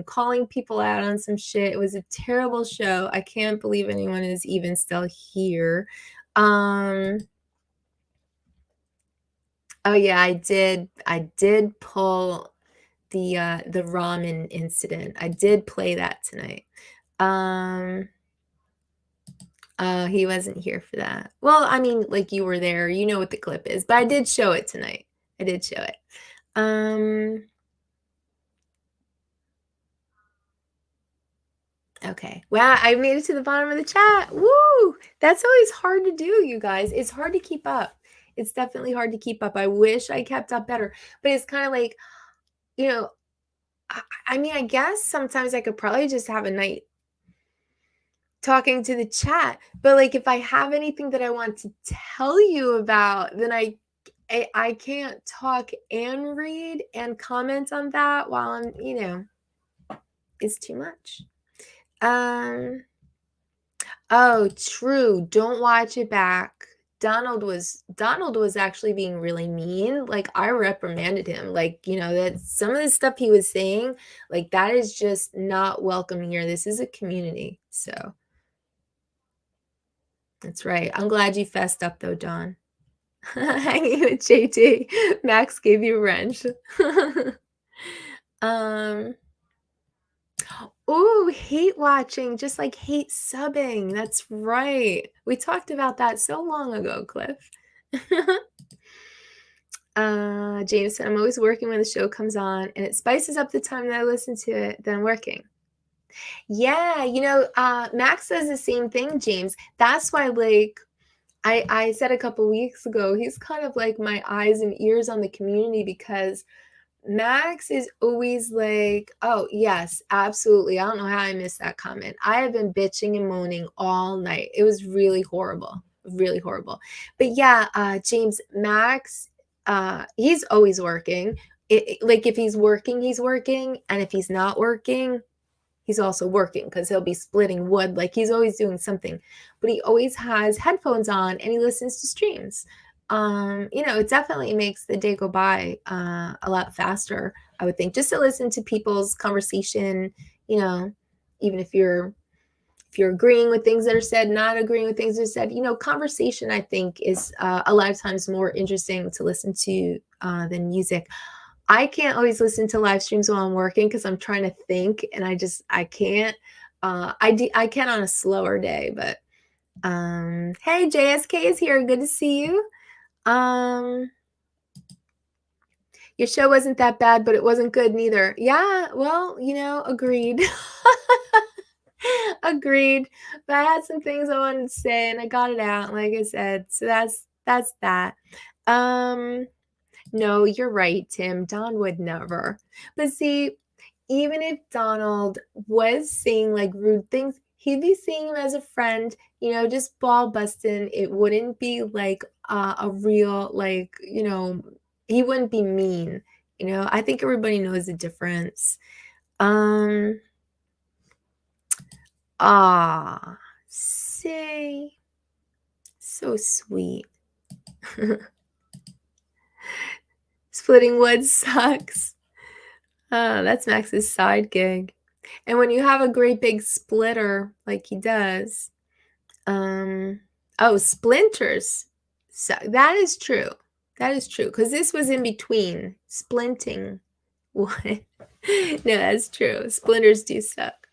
calling people out on some shit. It was a terrible show. I can't believe anyone is even still here. Oh yeah, I did pull the ramen incident. I did play that tonight. He wasn't here for that. Well, I mean, like you were there, you know what the clip is, but I did show it tonight. I did show it. Okay. Wow, I made it to the bottom of the chat. Woo! That's always hard to do, you guys. It's hard to keep up. It's definitely hard to keep up. I wish I kept up better, but it's kind of like, you know, I mean, I guess sometimes I could probably just have a night talking to the chat, but like if I have anything that I want to tell you about, then I can't talk and read and comment on that while I'm, it's too much. Oh, true. Don't watch it back. Donald was actually being really mean. Like I reprimanded him. Like, that some of the stuff he was saying, like that is just not welcome here. This is a community. So that's right. I'm glad you fessed up though, Don. Hanging with JT. Max gave you a wrench. Oh, hate watching, just like hate subbing. That's right. We talked about that so long ago, Cliff. James said, I'm always working when the show comes on, and it spices up the time that I listen to it than working. Yeah, Max says the same thing, James. That's why, like, I said a couple weeks ago, he's kind of like my eyes and ears on the community because Max is always like, oh, yes, absolutely. I don't know how I missed that comment. I have been bitching and moaning all night. It was really horrible, really horrible. But yeah, James, Max, he's always working. Like if he's working, he's working. And if he's not working, he's also working because he'll be splitting wood. Like he's always doing something. But he always has headphones on and he listens to streams. It definitely makes the day go by a lot faster, I would think, just to listen to people's conversation, even if you're agreeing with things that are said, not agreeing with things that are said, conversation, I think, is a lot of times more interesting to listen to than music. I can't always listen to live streams while I'm working because I'm trying to think and I can't. I can on a slower day, but hey, JSK is here. Good to see you. Your show wasn't that bad, but it wasn't good neither. Yeah, well, agreed. Agreed. But I had some things I wanted to say and I got it out, like I said. So that's that. No, you're right, Tim. Don would never. But see, even if Donald was saying like rude things, he'd be seeing him as a friend, you know, just ball busting. It wouldn't be like a real, like, you know, he wouldn't be mean. You know, I think everybody knows the difference. Say, so sweet. Splitting wood sucks. That's Max's side gig. And when you have a great big splitter like he does, oh, splinters. So that is true. That is true. Because this was in between splinting wood. No, that's true. Splinters do suck.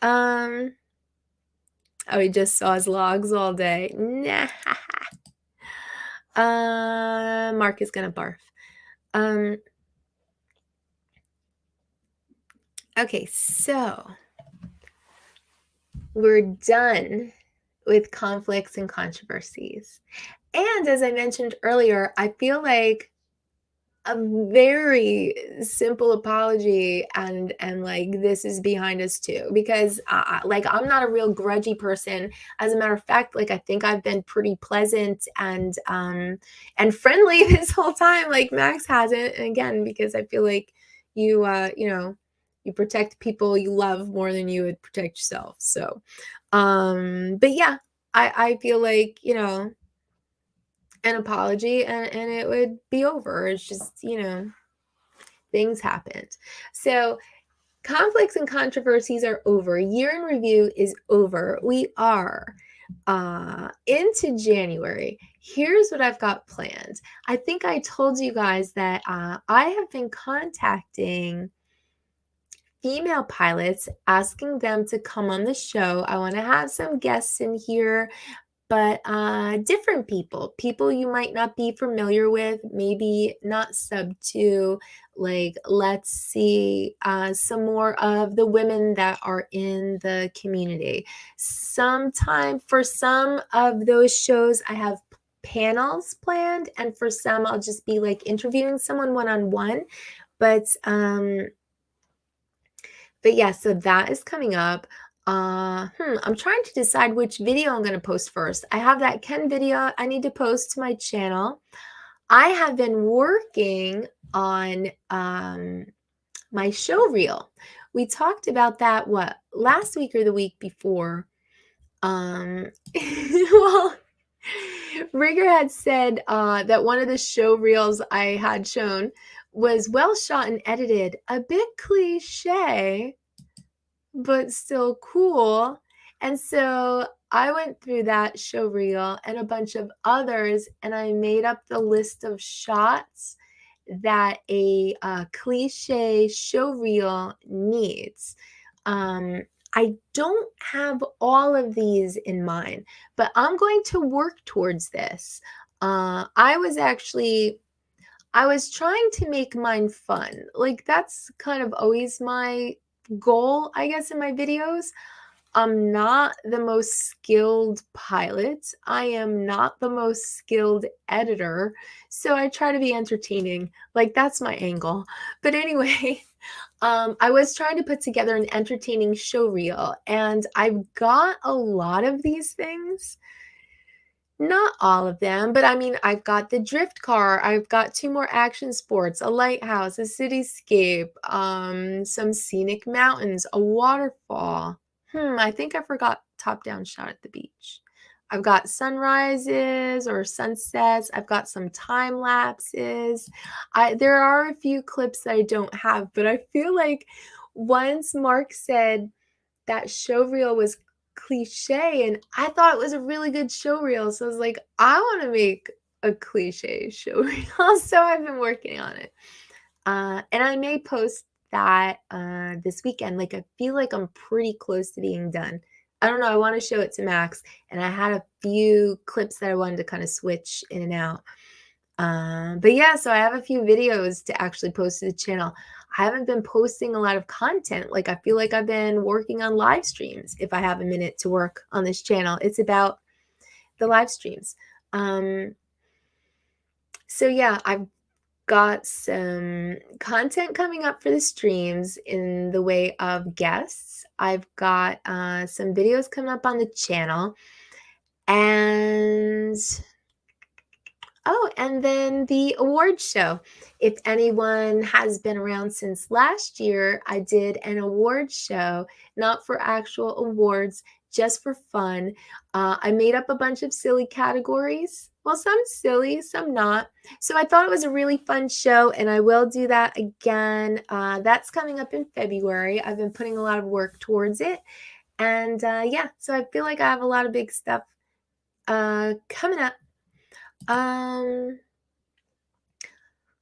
Oh, he just saws logs all day. Nah. Mark is gonna barf. Okay, so we're done with conflicts and controversies. And as I mentioned earlier, I feel like a very simple apology and like this is behind us too, because like I'm not a real grudgy person. As a matter of fact, like I think I've been pretty pleasant and friendly this whole time, like Max hasn't. And again, because I feel like you know, you protect people you love more than you would protect yourself. So but yeah, I feel like, you know, an apology and it would be over. It's just, you know, things happened. So conflicts and controversies are over. Year in review is over. We are into January. Here's what I've got planned. I think I told you guys that I have been contacting female pilots, asking them to come on the show. I want to have some guests in here, but different people you might not be familiar with, maybe not sub to. Like, let's see some more of the women that are in the community. Sometime for some of those shows, I have panels planned, and for some, I'll just be like interviewing someone one-on-one. But yeah, so that is coming up. I'm trying to decide which video I'm going to post first. I have that Ken video I need to post to my channel. I have been working on my show reel. We talked about that, what, last week or the week before? Well, Rigger had said that one of the show reels I had shown was well shot and edited, a bit cliche, but still cool. And so I went through that show reel and a bunch of others, and I made up the list of shots that a cliche show reel needs. I don't have all of these in mind, but I'm going to work towards this. I was trying to make mine fun. Like, that's kind of always my goal, I guess, in my videos. I'm not the most skilled pilot. I am not the most skilled editor. So I try to be entertaining. Like, that's my angle. But anyway, I was trying to put together an entertaining show reel, and I've got a lot of these things. Not all of them, but I mean, I've got the drift car, I've got 2 more action sports, a lighthouse, a cityscape, some scenic mountains, a waterfall. I think I forgot top-down shot at the beach. I've got sunrises or sunsets. I've got some time lapses. There are a few clips that I don't have, but I feel like once Mark said that show reel was cliche, and I thought it was a really good show reel, so I was like, I want to make a cliche show reel. So I've been working on it, and I may post that this weekend. Like, I feel like I'm pretty close to being done. I don't know, I want to show it to Max, and I had a few clips that I wanted to kind of switch in and out. But yeah, so I have a few videos to actually post to the channel. I haven't been posting a lot of content. Like, I feel like I've been working on live streams. If I have a minute to work on this channel, it's about the live streams. So yeah, I've got some content coming up for the streams in the way of guests. I've got some videos coming up on the channel. And oh, and then the award show. If anyone has been around since last year, I did an award show, not for actual awards, just for fun. I made up a bunch of silly categories. Well, some silly, some not. So I thought it was a really fun show, and I will do that again. That's coming up in February. I've been putting a lot of work towards it. And yeah, so I feel like I have a lot of big stuff coming up.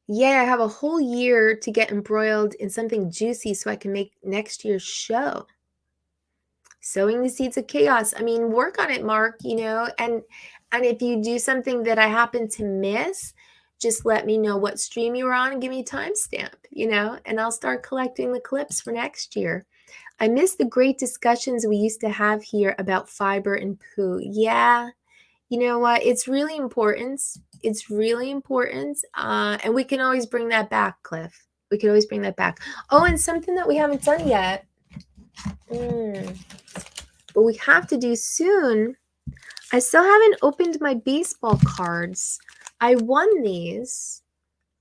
Yeah, I have a whole year to get embroiled in something juicy so I can make next year's show. Sowing the seeds of chaos. I mean, work on it, Mark, you know, and if you do something that I happen to miss, just let me know what stream you were on and give me a timestamp, you know, and I'll start collecting the clips for next year. I miss the great discussions we used to have here about fiber and poo. Yeah. You know what? It's really important. It's really important. And we can always bring that back, Cliff. We can always bring that back. Oh, and something that we haven't done yet. But we have to do soon. I still haven't opened my baseball cards. I won these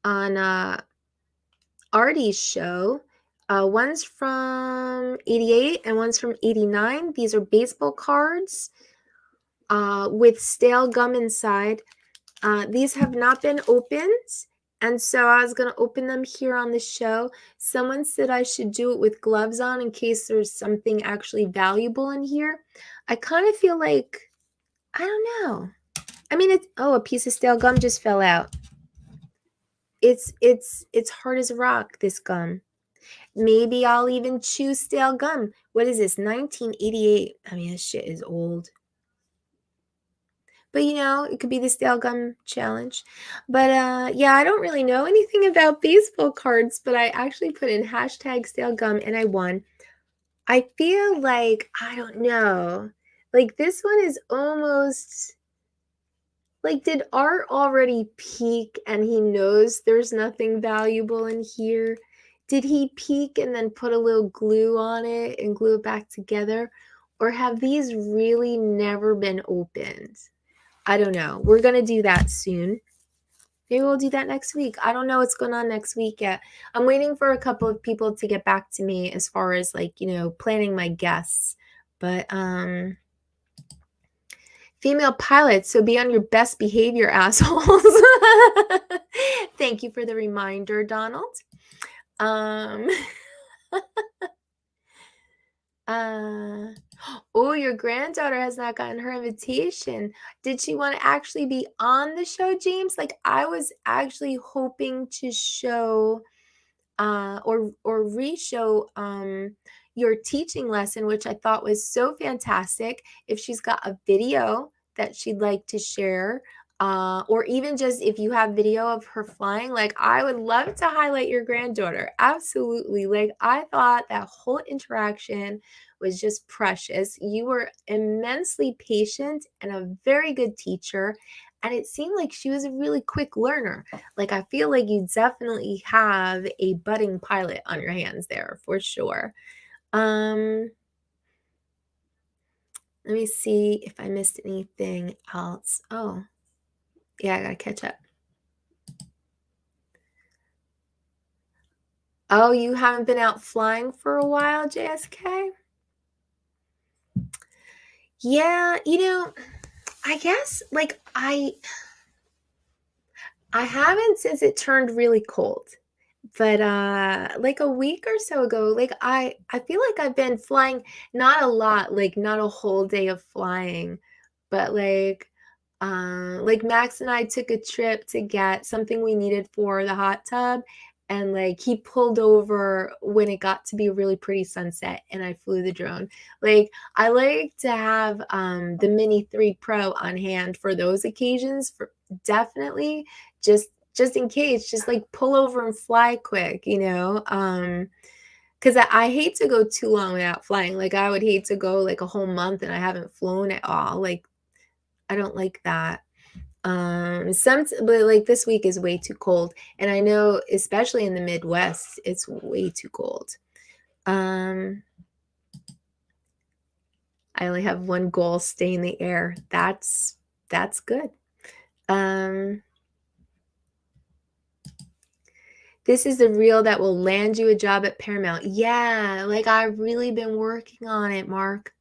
on Artie's show. One's from 88 and one's from 89. These are baseball cards. With stale gum inside. These have not been opened, and so I was going to open them here on the show. Someone said I should do it with gloves on in case there's something actually valuable in here. I kind of feel like, I don't know. I mean, a piece of stale gum just fell out. It's hard as a rock, this gum. Maybe I'll even choose stale gum. What is this, 1988? I mean, this shit is old. But, you know, it could be the stale gum challenge. But, yeah, I don't really know anything about baseball cards, but I actually put in hashtag stale gum and I won. I feel like, I don't know. Like, this one is almost, like, did Art already peek and he knows there's nothing valuable in here? Did he peek and then put a little glue on it and glue it back together? Or have these really never been opened? I don't know. We're going to do that soon. Maybe we'll do that next week. I don't know what's going on next week yet. I'm waiting for a couple of people to get back to me as far as, like, you know, planning my guests. But, female pilots, so be on your best behavior, assholes. Thank you for the reminder, Donald. Oh, your granddaughter has not gotten her invitation. Did she want to actually be on the show, James? Like, I was actually hoping to show or re-show your teaching lesson, which I thought was so fantastic. If she's got a video that she'd like to share, or even just if you have video of her flying, like, I would love to highlight your granddaughter. Absolutely. Like, I thought that whole interaction was just precious. You were immensely patient and a very good teacher. And it seemed like she was a really quick learner. Like, I feel like you definitely have a budding pilot on your hands there for sure. Let me see if I missed anything else. Oh, yeah, I gotta catch up. Oh, you haven't been out flying for a while, JSK? Yeah, you know, I guess, like, I haven't since it turned really cold. But like a week or so ago, like, I feel like I've been flying, not a lot, like not a whole day of flying, but like Max and I took a trip to get something we needed for the hot tub, and like he pulled over when it got to be a really pretty sunset and I flew the drone. Like, I like to have the Mini 3 Pro on hand for those occasions, for definitely just in case, just like pull over and fly quick, you know, because I hate to go too long without flying. Like, I would hate to go like a whole month and I haven't flown at all. Like, I don't like that. But like this week is way too cold, and I know especially in the Midwest it's way too cold. I only have one goal: stay in the air. That's good. This is the reel that will land you a job at Paramount. Yeah, like I've really been working on it, Mark.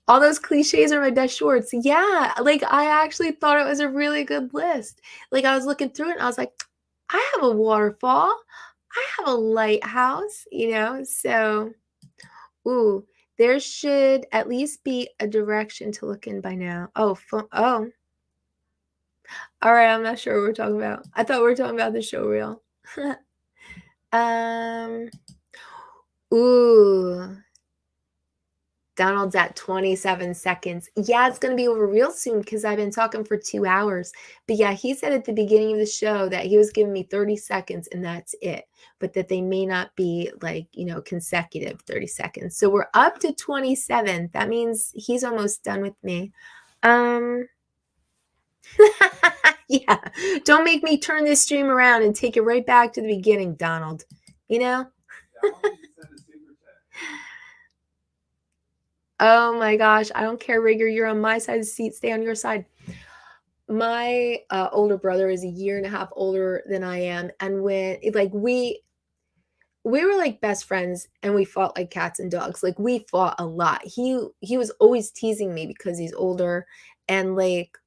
All those cliches are my best shorts. Yeah, like I actually thought it was a really good list. Like I was looking through it and I was like, I have a waterfall. I have a lighthouse, so, ooh, there should at least be a direction to look in by now. Oh. All right, I'm not sure what we're talking about. I thought we were talking about the show reel. Ooh. Donald's at 27 seconds. Yeah, it's going to be over real soon because I've been talking for 2 hours. But yeah, he said at the beginning of the show that he was giving me 30 seconds and that's it. But that they may not be like, consecutive 30 seconds. So we're up to 27. That means he's almost done with me. Yeah, don't make me turn this stream around and take it right back to the beginning, Donald. Oh my gosh, I don't care, Rigger. You're on my side of the seat. Stay on your side. My older brother is 1.5 years older than I am, and when we were like best friends, and we fought like cats and dogs. Like we fought a lot. He was always teasing me because he's older, and like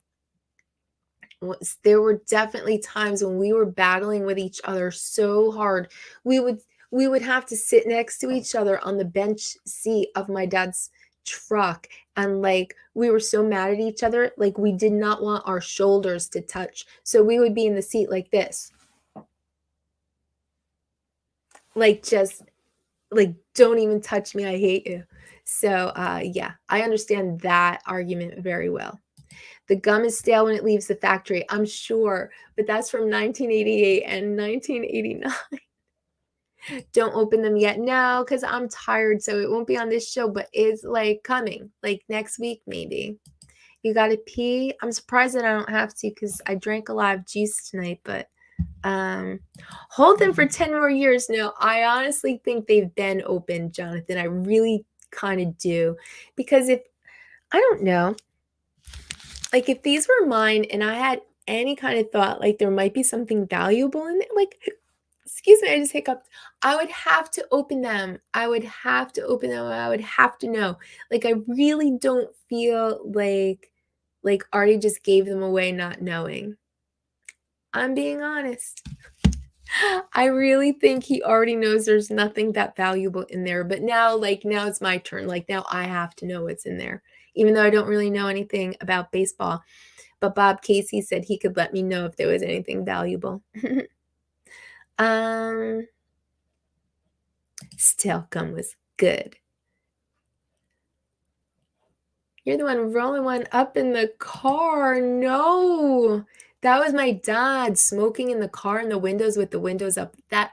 there were definitely times when we were battling with each other so hard. We would have to sit next to each other on the bench seat of my dad's truck, and like we were so mad at each other, like we did not want our shoulders to touch, so we would be in the seat like this, like just like don't even touch me, I hate you. So yeah, I understand that argument very well. The gum is stale when it leaves the factory, I'm sure, but that's from 1988 and 1989. Don't open them yet. No, because I'm tired, so it won't be on this show, but it's like coming, like next week maybe. You gotta pee? I'm surprised that I don't have to because I drank a lot of juice tonight, but hold them for 10 more years. No, I honestly think they've been open, Jonathan. I really kind of do. Because I don't know, like if these were mine and I had any kind of thought like there might be something valuable in it, like, excuse me, I just hiccuped. I would have to open them. I would have to open them. I would have to know. Like, I really don't feel like Artie just gave them away not knowing. I'm being honest. I really think he already knows there's nothing that valuable in there. But now it's my turn. Like, now I have to know what's in there, even though I don't really know anything about baseball. But Bob Casey said he could let me know if there was anything valuable. Stale gum was good. You're the one rolling one up in the car. No, that was my dad smoking in the car in the windows with the windows up. That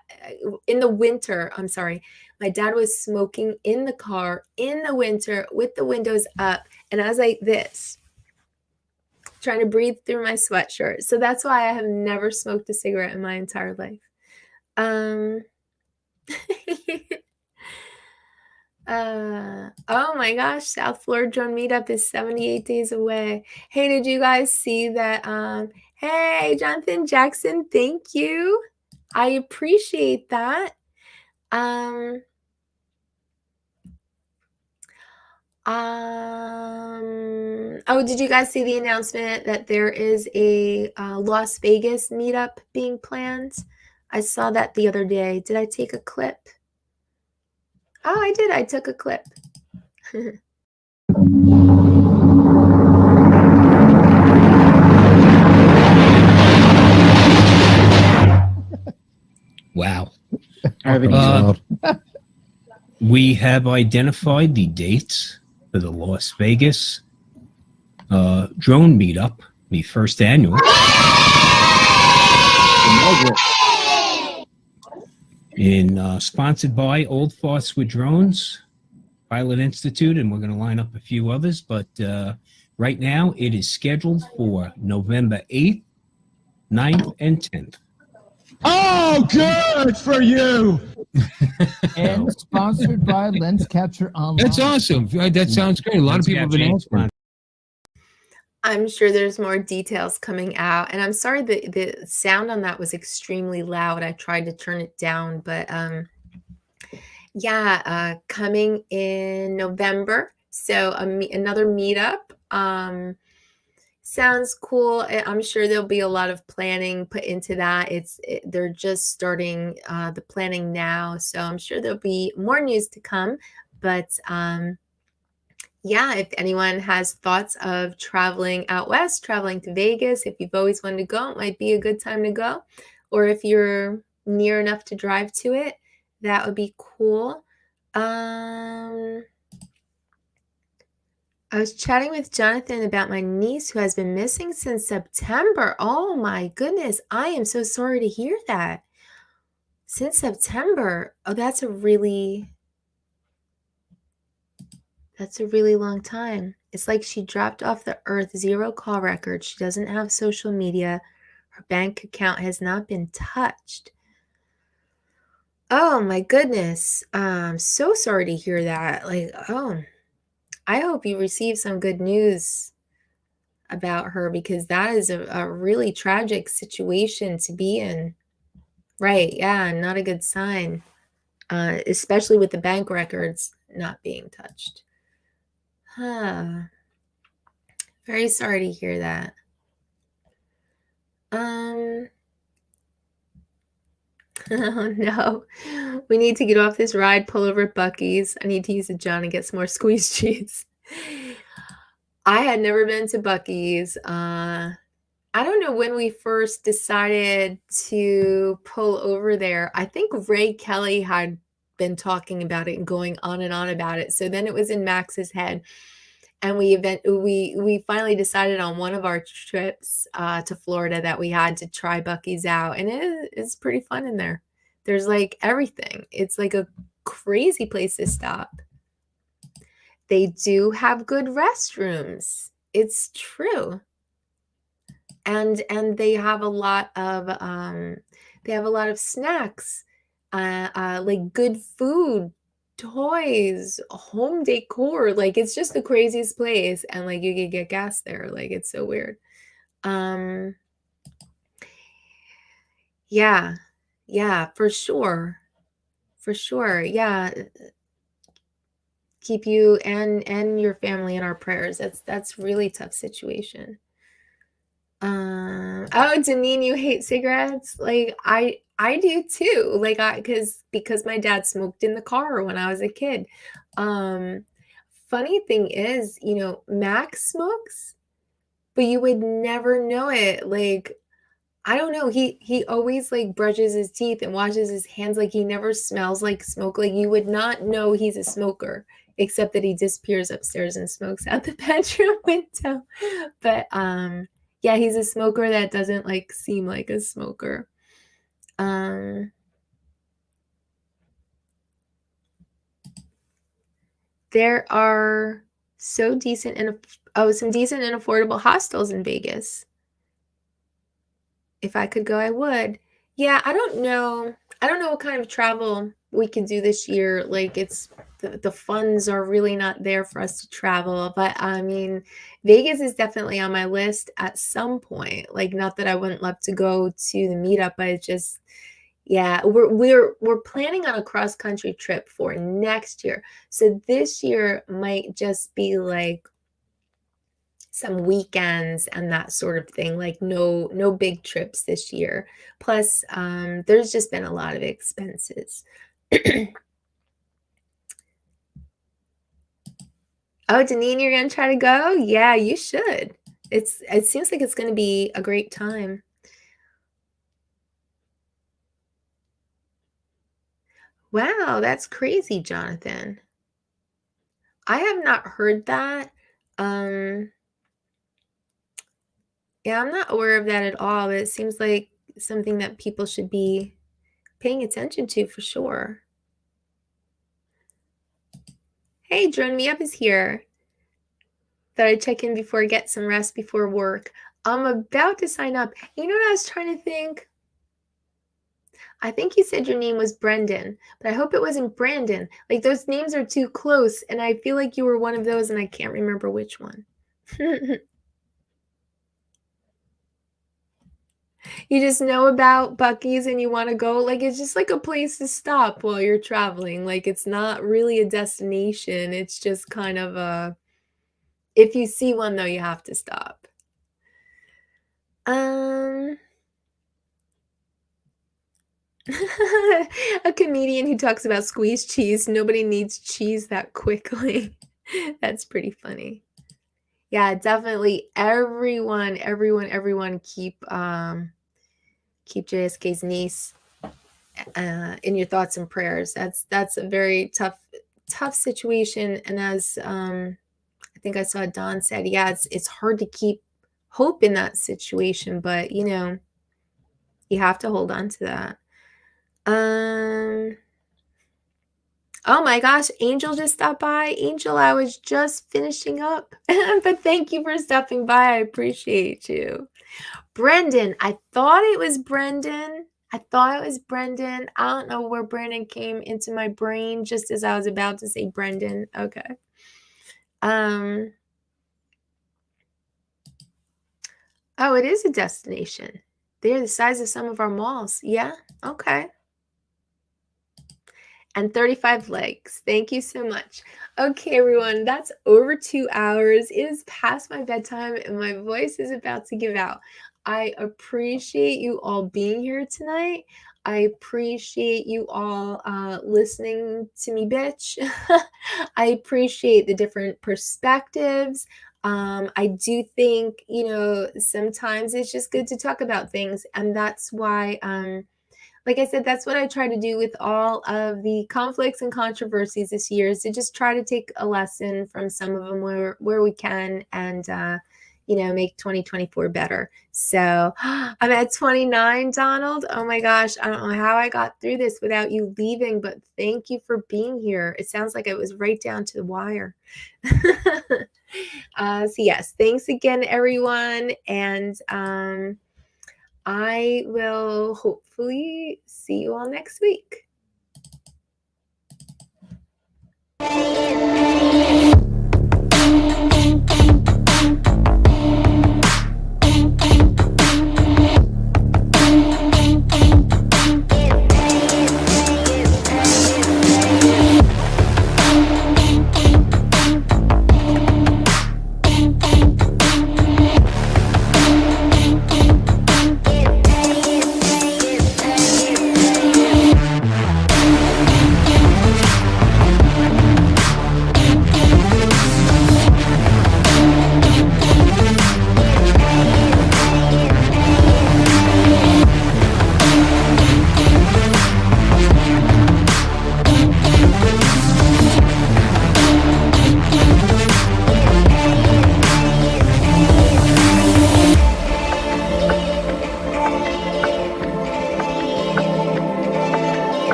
in the winter, I'm sorry. My dad was smoking in the car in the winter with the windows up. And I was like this, trying to breathe through my sweatshirt. So that's why I have never smoked a cigarette in my entire life. Oh my gosh, South Florida drone meetup is 78 days away. Hey, did you guys see that? Hey, Jonathan Jackson, thank you. I appreciate that. Oh, did you guys see the announcement that there is a Las Vegas meetup being planned? I saw that the other day. Did I take a clip? Oh, I did. I took a clip. Wow. Over We have identified the dates for the Las Vegas drone meetup, the first annual. Sponsored by Old Farts with Drones, Pilot Institute, and we're going to line up a few others, but we're Right now, it is scheduled for November 8th, 9th, and 10th. Oh, good for you. And sponsored by Lens Capture Online. That's awesome. That sounds great. A lot of people have been asking. I'm sure there's more details coming out. And I'm sorry the sound on that was extremely loud. I tried to turn it down, but yeah, coming in November. So another meetup. Sounds cool. I'm sure there'll be a lot of planning put into that. They're just starting the planning now, so I'm sure there'll be more news to come. But yeah, if anyone has thoughts of traveling out west, traveling to Vegas, if you've always wanted to go, it might be a good time to go. Or if you're near enough to drive to it, that would be cool. I was chatting with Jonathan about my niece who has been missing since September. Oh my goodness. I am so sorry to hear that. Since September. Oh, that's a really long time. It's like she dropped off the earth, 0 call records. She doesn't have social media. Her bank account has not been touched. Oh my goodness. I'm so sorry to hear that. I hope you receive some good news about her, because that is a really tragic situation to be in. Right. Yeah. Not a good sign, especially with the bank records not being touched. Huh. Very sorry to hear that. Oh no. We need to get off this ride, pull over at Buc-ee's. I need to use a John and get some more squeezed cheese. I had never been to Buc-ee's. I don't know when we first decided to pull over there. I think Ray Kelly had been talking about it and going on and on about it. So then it was in Max's head. And we finally decided on one of our trips to Florida that we had to try Buc-ee's out. And it's pretty fun in there. There's like everything. It's like a crazy place to stop. They do have good restrooms. It's true. And they have a lot of snacks, like good food, toys, home decor. Like, it's just the craziest place, and like you could get gas there. Like, it's so weird. Yeah, for sure. Yeah, keep you and your family in our prayers. That's really tough situation. Oh, Deneen, you hate cigarettes? Like, I do too. Like, because my dad smoked in the car when I was a kid. Funny thing is, Max smokes, but you would never know it. Like, I don't know. He always like brushes his teeth and washes his hands. Like, he never smells like smoke. Like, you would not know he's a smoker, except that he disappears upstairs and smokes out the bedroom window. But yeah, he's a smoker that doesn't like seem like a smoker. There are some decent and affordable hostels in Vegas. If I could go, I would. Yeah, I don't know what kind of travel we can do this year. Like, the funds are really not there for us to travel. But I mean, Vegas is definitely on my list at some point. Like, not that I wouldn't love to go to the meetup, but it's just, yeah, we're planning on a cross country trip for next year. So this year might just be like some weekends and that sort of thing. Like, no big trips this year. Plus, there's just been a lot of expenses. Oh, Deneen, you're gonna try to go? Yeah, you should. It seems like it's gonna be a great time. Wow, that's crazy, Jonathan. I have not heard that. Yeah, I'm not aware of that at all. But it seems like something that people should be paying attention to for sure. Hey, Drone Me Up is here. Thought I'd check in before I get some rest before work. I'm about to sign up. You know what I was trying to think? I think you said your name was Brendan, but I hope it wasn't Brandon. Like, those names are too close, and I feel like you were one of those, and I can't remember which one. You just know about Buc-ee's and you want to go. Like, it's just like a place to stop while you're traveling. Like, it's not really a destination. It's just kind of a, if you see one, though, you have to stop. A comedian who talks about squeezed cheese. Nobody needs cheese that quickly. That's pretty funny. Yeah, definitely. Everyone keep JSK's niece in your thoughts and prayers. That's a very tough situation. And as I think I saw Don said, yeah, it's hard to keep hope in that situation, but you know, you have to hold on to that. Oh my gosh, Angel just stopped by. Angel, I was just finishing up, but thank you for stopping by. I appreciate you. Brendan, I thought it was Brendan. I don't know where Brandon came into my brain just as I was about to say Brendan. Okay. Oh, it is a destination. They're the size of some of our malls. Yeah. Okay. And 35 likes. Thank you so much. Okay, everyone, that's over 2 hours. It is past my bedtime and my voice is about to give out. I appreciate you all being here tonight. I appreciate you all listening to me, bitch. I appreciate the different perspectives. I do think, you know, sometimes it's just good to talk about things. And that's why, like I said, that's what I try to do with all of the conflicts and controversies this year, is to just try to take a lesson from some of them where we can and, you know, make 2024 better. So I'm at 29, Donald. Oh my gosh. I don't know how I got through this without you leaving, but thank you for being here. It sounds like it was right down to the wire. So yes, thanks again, everyone. And, I will hopefully see you all next week.